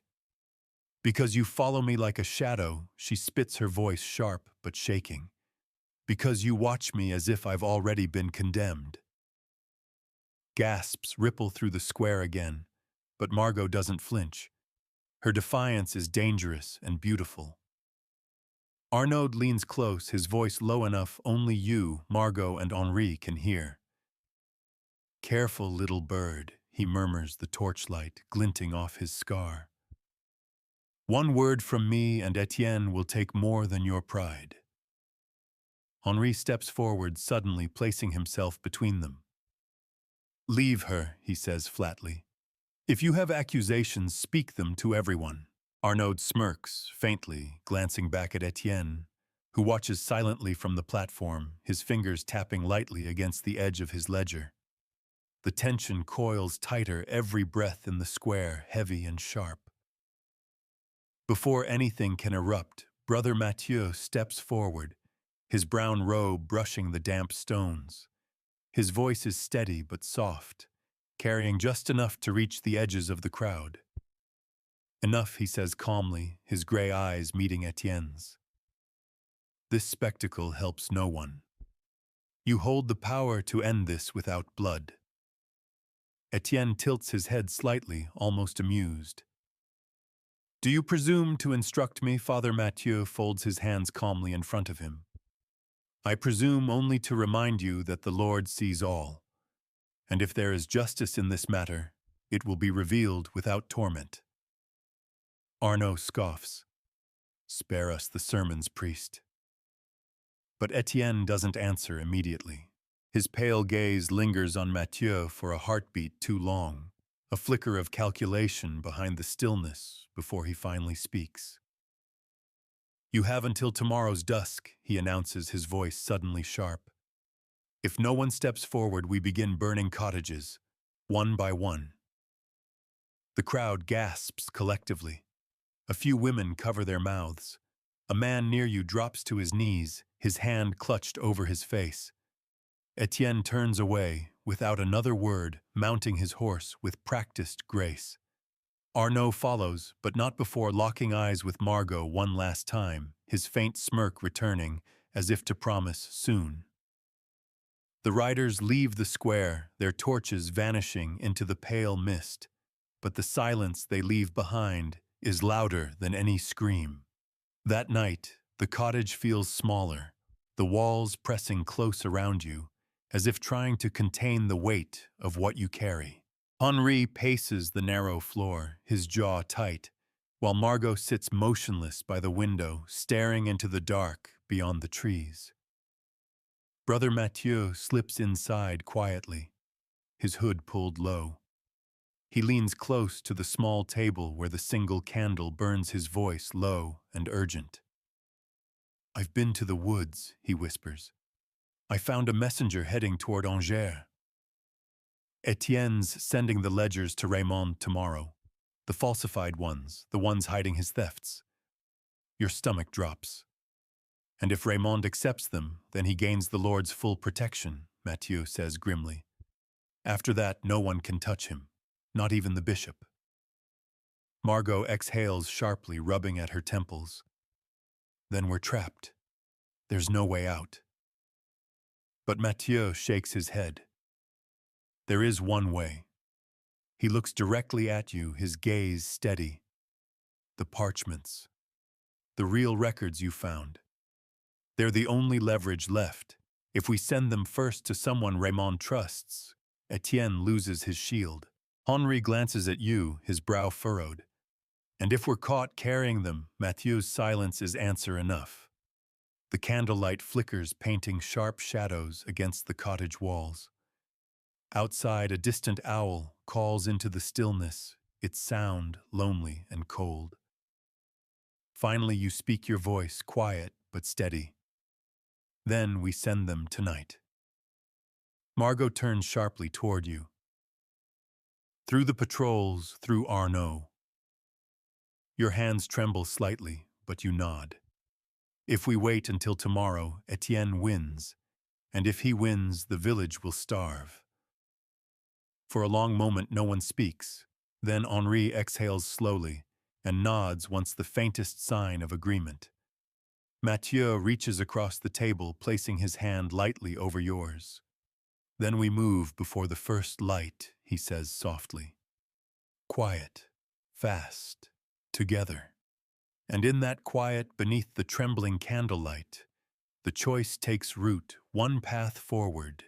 Because you follow me like a shadow, she spits, her voice sharp but shaking. Because you watch me as if I've already been condemned. Gasps ripple through the square again, but Margot doesn't flinch. Her defiance is dangerous and beautiful. Arnaud leans close, his voice low enough only you, Margot, and Henri can hear. Careful little bird, he murmurs, the torchlight glinting off his scar. One word from me and Etienne will take more than your pride. Henri steps forward, suddenly placing himself between them. Leave her, he says flatly. If you have accusations, speak them to everyone. Arnaud smirks, faintly, glancing back at Etienne, who watches silently from the platform, his fingers tapping lightly against the edge of his ledger. The tension coils tighter, every breath in the square heavy and sharp. Before anything can erupt, Brother Mathieu steps forward, his brown robe brushing the damp stones. His voice is steady but soft, carrying just enough to reach the edges of the crowd. Enough, he says calmly, his gray eyes meeting Etienne's. This spectacle helps no one. You hold the power to end this without blood. Etienne tilts his head slightly, almost amused. Do you presume to instruct me? Father Mathieu folds his hands calmly in front of him. I presume only to remind you that the Lord sees all, and if there is justice in this matter, it will be revealed without torment. Arnaud scoffs. Spare us the sermons, priest. But Etienne doesn't answer immediately. His pale gaze lingers on Mathieu for a heartbeat too long, a flicker of calculation behind the stillness before he finally speaks. You have until tomorrow's dusk, he announces, his voice suddenly sharp. If no one steps forward, we begin burning cottages, one by one. The crowd gasps collectively. A few women cover their mouths. A man near you drops to his knees, his hand clutched over his face. Etienne turns away, without another word, mounting his horse with practiced grace. Arnaud follows, but not before locking eyes with Margot one last time, his faint smirk returning, as if to promise soon. The riders leave the square, their torches vanishing into the pale mist, but the silence they leave behind is louder than any scream. That night, the cottage feels smaller, the walls pressing close around you, as if trying to contain the weight of what you carry. Henri paces the narrow floor, his jaw tight, while Margot sits motionless by the window, staring into the dark beyond the trees. Brother Mathieu slips inside quietly, his hood pulled low. He leans close to the small table where the single candle burns, his voice low and urgent. I've been to the woods, he whispers. I found a messenger heading toward Angers. Etienne's sending the ledgers to Raymond tomorrow. The falsified ones, the ones hiding his thefts. Your stomach drops. And if Raymond accepts them, then he gains the Lord's full protection, Mathieu says grimly. After that, no one can touch him, not even the bishop. Margot exhales sharply, rubbing at her temples. Then we're trapped. There's no way out. But Mathieu shakes his head. There is one way. He looks directly at you, his gaze steady. The parchments. The real records you found. They're the only leverage left. If we send them first to someone Raymond trusts, Etienne loses his shield. Henri glances at you, his brow furrowed. And if we're caught carrying them, Mathieu's silence is answer enough. The candlelight flickers, painting sharp shadows against the cottage walls. Outside, a distant owl calls into the stillness, its sound lonely and cold. Finally, you speak your voice, quiet but steady. Then we send them tonight. Margot turns sharply toward you. Through the patrols, through Arnaud. Your hands tremble slightly, but you nod. If we wait until tomorrow, Etienne wins, and if he wins, the village will starve. For a long moment, no one speaks. Then Henri exhales slowly and nods once the faintest sign of agreement. Mathieu reaches across the table, placing his hand lightly over yours. Then we move before the first light, he says softly. Quiet, fast, together. And in that quiet, beneath the trembling candlelight, the choice takes root, one path forward,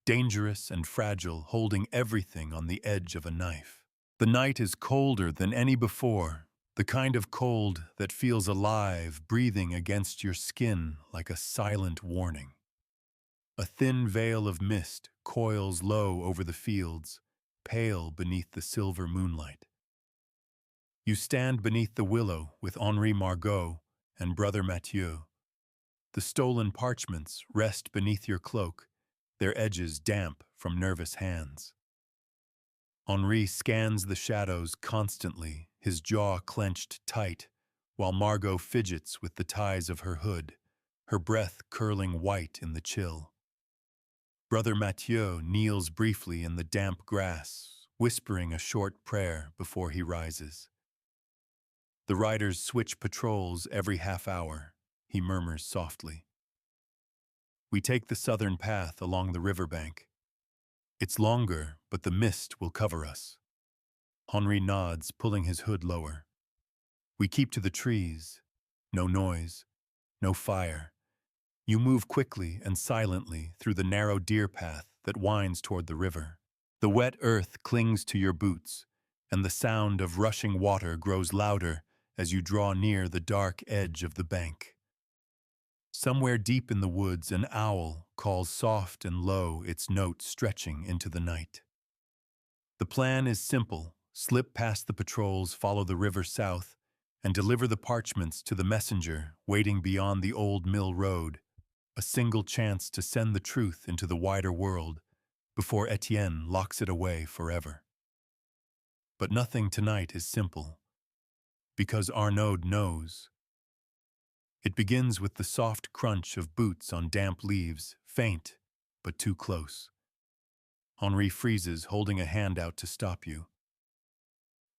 dangerous and fragile, holding everything on the edge of a knife. The night is colder than any before, the kind of cold that feels alive, breathing against your skin like a silent warning. A thin veil of mist coils low over the fields, pale beneath the silver moonlight. You stand beneath the willow with Henri Margot and Brother Mathieu. The stolen parchments rest beneath your cloak, their edges damp from nervous hands. Henri scans the shadows constantly, his jaw clenched tight, while Margot fidgets with the ties of her hood, her breath curling white in the chill. Brother Mathieu kneels briefly in the damp grass, whispering a short prayer before he rises. The riders switch patrols every half hour, he murmurs softly. We take the southern path along the riverbank. It's longer, but the mist will cover us. Henri nods, pulling his hood lower. We keep to the trees. No noise, no fire. You move quickly and silently through the narrow deer path that winds toward the river. The wet earth clings to your boots, and the sound of rushing water grows louder as you draw near the dark edge of the bank. Somewhere deep in the woods, an owl calls soft and low, its note stretching into the night. The plan is simple. Slip past the patrols, follow the river south, and deliver the parchments to the messenger waiting beyond the old mill road, a single chance to send the truth into the wider world before Etienne locks it away forever. But nothing tonight is simple, because Arnaud knows. It begins with the soft crunch of boots on damp leaves, faint, but too close. Henri freezes, holding a hand out to stop you.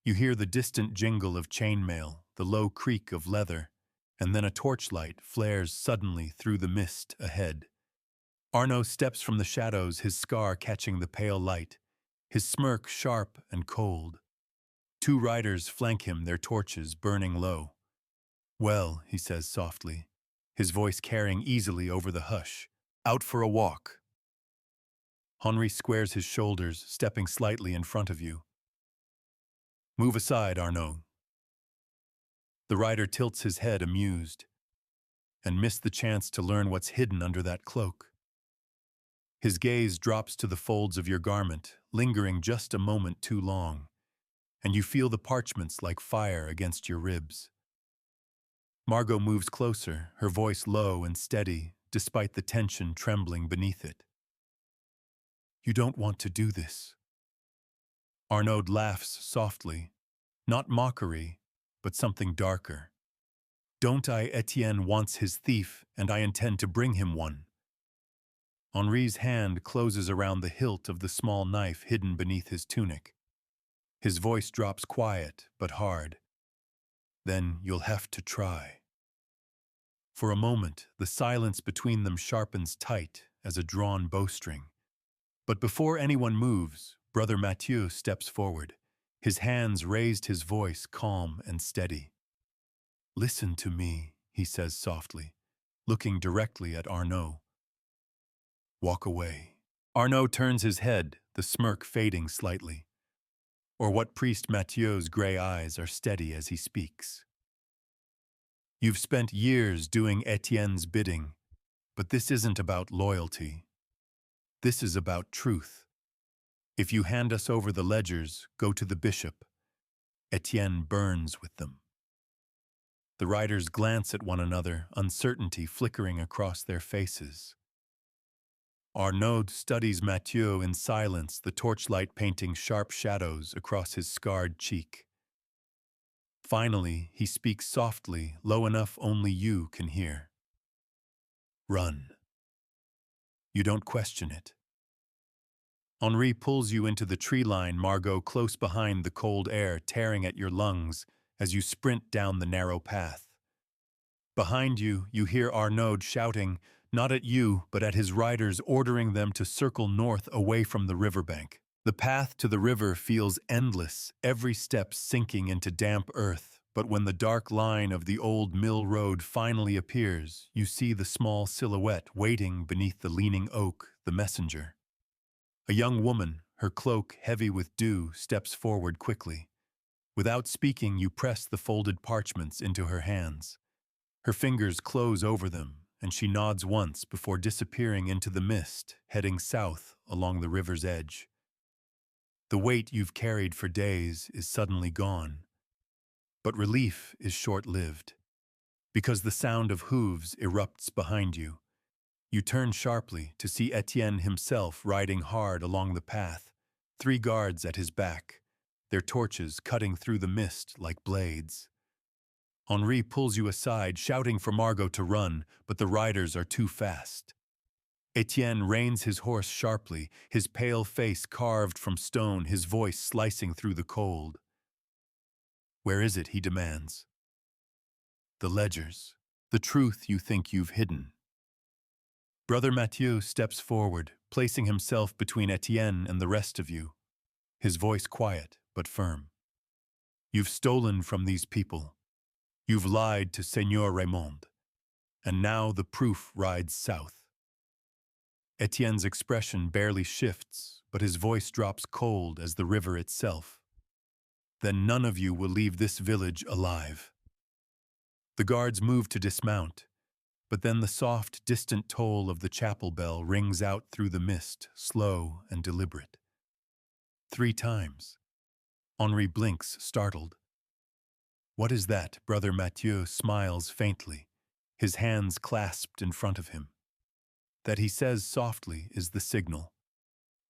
You hear the distant jingle of chainmail, the low creak of leather, and then a torchlight flares suddenly through the mist ahead. Arnaud steps from the shadows, his scar catching the pale light, his smirk sharp and cold. Two riders flank him, their torches burning low. Well, he says softly, his voice carrying easily over the hush. Out for a walk. Henri squares his shoulders, stepping slightly in front of you. Move aside, Arnaud. The rider tilts his head, amused, and missed the chance to learn what's hidden under that cloak. His gaze drops to the folds of your garment, lingering just a moment too long, and you feel the parchments like fire against your ribs. Margot moves closer, her voice low and steady, despite the tension trembling beneath it. You don't want to do this. Arnaud laughs softly, not mockery, but something darker. Don't I? Etienne wants his thief, and I intend to bring him one. Henri's hand closes around the hilt of the small knife hidden beneath his tunic. His voice drops quiet, but hard. Then you'll have to try. For a moment, the silence between them sharpens tight as a drawn bowstring. But before anyone moves, Brother Mathieu steps forward. His hands raised, his voice calm and steady. Listen to me, he says softly, looking directly at Arnaud. Walk away. Arnaud turns his head, the smirk fading slightly. Or what priest Mathieu's gray eyes are steady as he speaks. You've spent years doing Etienne's bidding, but this isn't about loyalty. This is about truth. If you hand us over the ledgers, go to the bishop. Etienne burns with them. The riders glance at one another, uncertainty flickering across their faces. Arnaud studies Mathieu in silence, the torchlight painting sharp shadows across his scarred cheek. Finally, he speaks softly, low enough only you can hear. Run. You don't question it. Henri pulls you into the tree line, Margot close behind, the cold air tearing at your lungs as you sprint down the narrow path. Behind you, you hear Arnaud shouting, not at you, but at his riders, ordering them to circle north away from the riverbank. The path to the river feels endless, every step sinking into damp earth, but when the dark line of the old mill road finally appears, you see the small silhouette waiting beneath the leaning oak, the messenger. A young woman, her cloak heavy with dew, steps forward quickly. Without speaking, you press the folded parchments into her hands. Her fingers close over them, and she nods once before disappearing into the mist, heading south along the river's edge. The weight you've carried for days is suddenly gone. But relief is short-lived, because the sound of hooves erupts behind you. You turn sharply to see Etienne himself riding hard along the path, 3 guards at his back, their torches cutting through the mist like blades. Henri pulls you aside, shouting for Margot to run, but the riders are too fast. Etienne reins his horse sharply, his pale face carved from stone, his voice slicing through the cold. Where is it, he demands. The ledgers, the truth you think you've hidden. Brother Mathieu steps forward, placing himself between Etienne and the rest of you, his voice quiet but firm. You've stolen from these people. You've lied to Seigneur Raymond. And now the proof rides south. Etienne's expression barely shifts, but his voice drops cold as the river itself. Then none of you will leave this village alive. The guards move to dismount, but then the soft, distant toll of the chapel bell rings out through the mist, slow and deliberate. 3 times. Henri blinks, startled. What is that? Brother Mathieu smiles faintly, his hands clasped in front of him. That he says softly is the signal.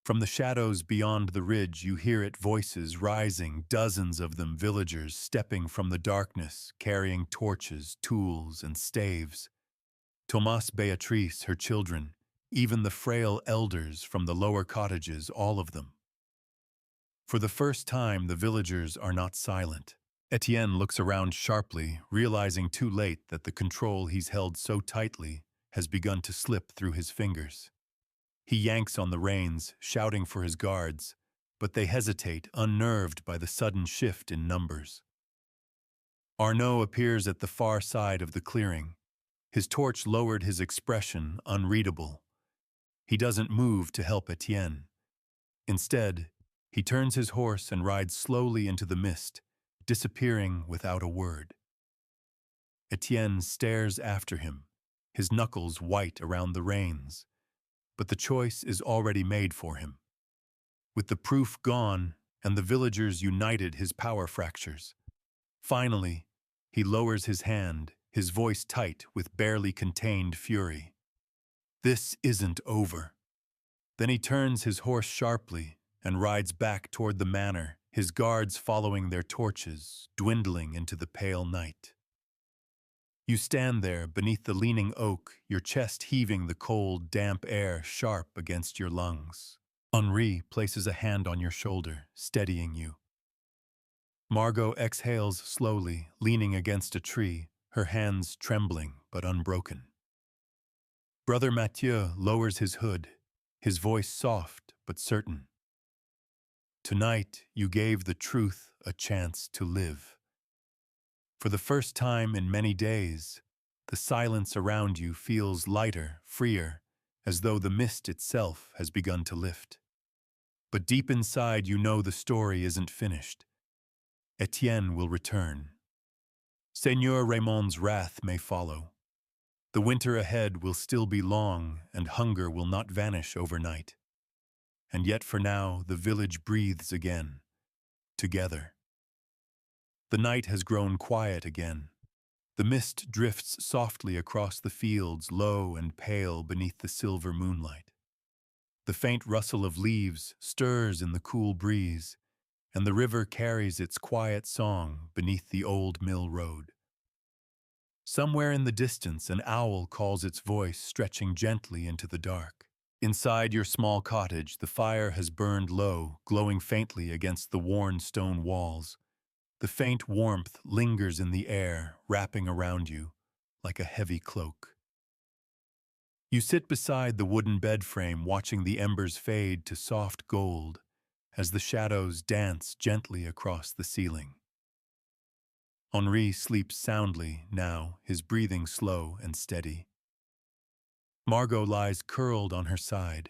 From the shadows beyond the ridge you hear it, voices rising, dozens of them, villagers stepping from the darkness, carrying torches, tools, and staves. Thomas, Beatrice, her children, even the frail elders from the lower cottages, all of them. For the first time, the villagers are not silent. Etienne looks around sharply, realizing too late that the control he's held so tightly has begun to slip through his fingers. He yanks on the reins, shouting for his guards, but they hesitate, unnerved by the sudden shift in numbers. Arnaud appears at the far side of the clearing. His torch lowered, his expression unreadable. He doesn't move to help Etienne. Instead, he turns his horse and rides slowly into the mist, disappearing without a word. Etienne stares after him, his knuckles white around the reins. But the choice is already made for him. With the proof gone and the villagers united, his power fractures. Finally, he lowers his hand, his voice tight with barely contained fury. This isn't over. Then he turns his horse sharply, and rides back toward the manor, his guards following their torches, dwindling into the pale night. You stand there beneath the leaning oak, your chest heaving the cold, damp air sharp against your lungs. Henri places a hand on your shoulder, steadying you. Margot exhales slowly, leaning against a tree, her hands trembling but unbroken. Brother Mathieu lowers his hood, his voice soft but certain. Tonight you gave the truth a chance to live. For the first time in many days, the silence around you feels lighter, freer, as though the mist itself has begun to lift. But deep inside you know the story isn't finished. Etienne will return. Seigneur Raymond's wrath may follow. The winter ahead will still be long, and hunger will not vanish overnight. And yet for now the village breathes again, together. The night has grown quiet again. The mist drifts softly across the fields, low and pale beneath the silver moonlight. The faint rustle of leaves stirs in the cool breeze, and the river carries its quiet song beneath the old mill road. Somewhere in the distance, an owl calls its voice, stretching gently into the dark. Inside your small cottage, the fire has burned low, glowing faintly against the worn stone walls. The faint warmth lingers in the air, wrapping around you like a heavy cloak. You sit beside the wooden bed frame, watching the embers fade to soft gold as the shadows dance gently across the ceiling. Henri sleeps soundly now, his breathing slow and steady. Margot lies curled on her side,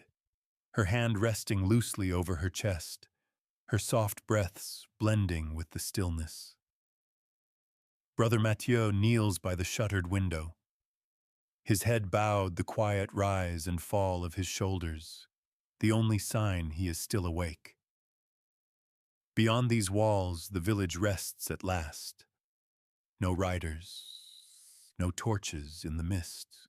her hand resting loosely over her chest, her soft breaths blending with the stillness. Brother Mathieu kneels by the shuttered window, his head bowed, the quiet rise and fall of his shoulders, the only sign he is still awake. Beyond these walls, the village rests at last. No riders, no torches in the mist.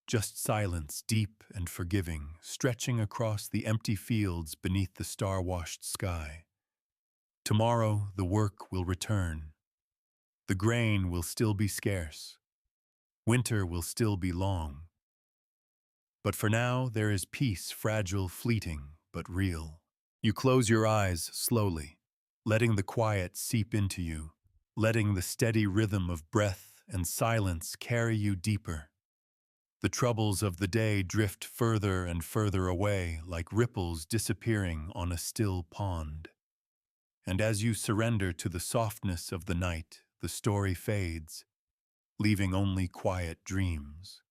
Just silence, deep and forgiving, stretching across the empty fields beneath the star-washed sky. Tomorrow the work will return. The grain will still be scarce. Winter will still be long. But for now there is peace, fragile, fleeting, but real. You close your eyes slowly, letting the quiet seep into you, letting the steady rhythm of breath and silence carry you deeper. The troubles of the day drift further and further away like ripples disappearing on a still pond. And as you surrender to the softness of the night, the story fades, leaving only quiet dreams.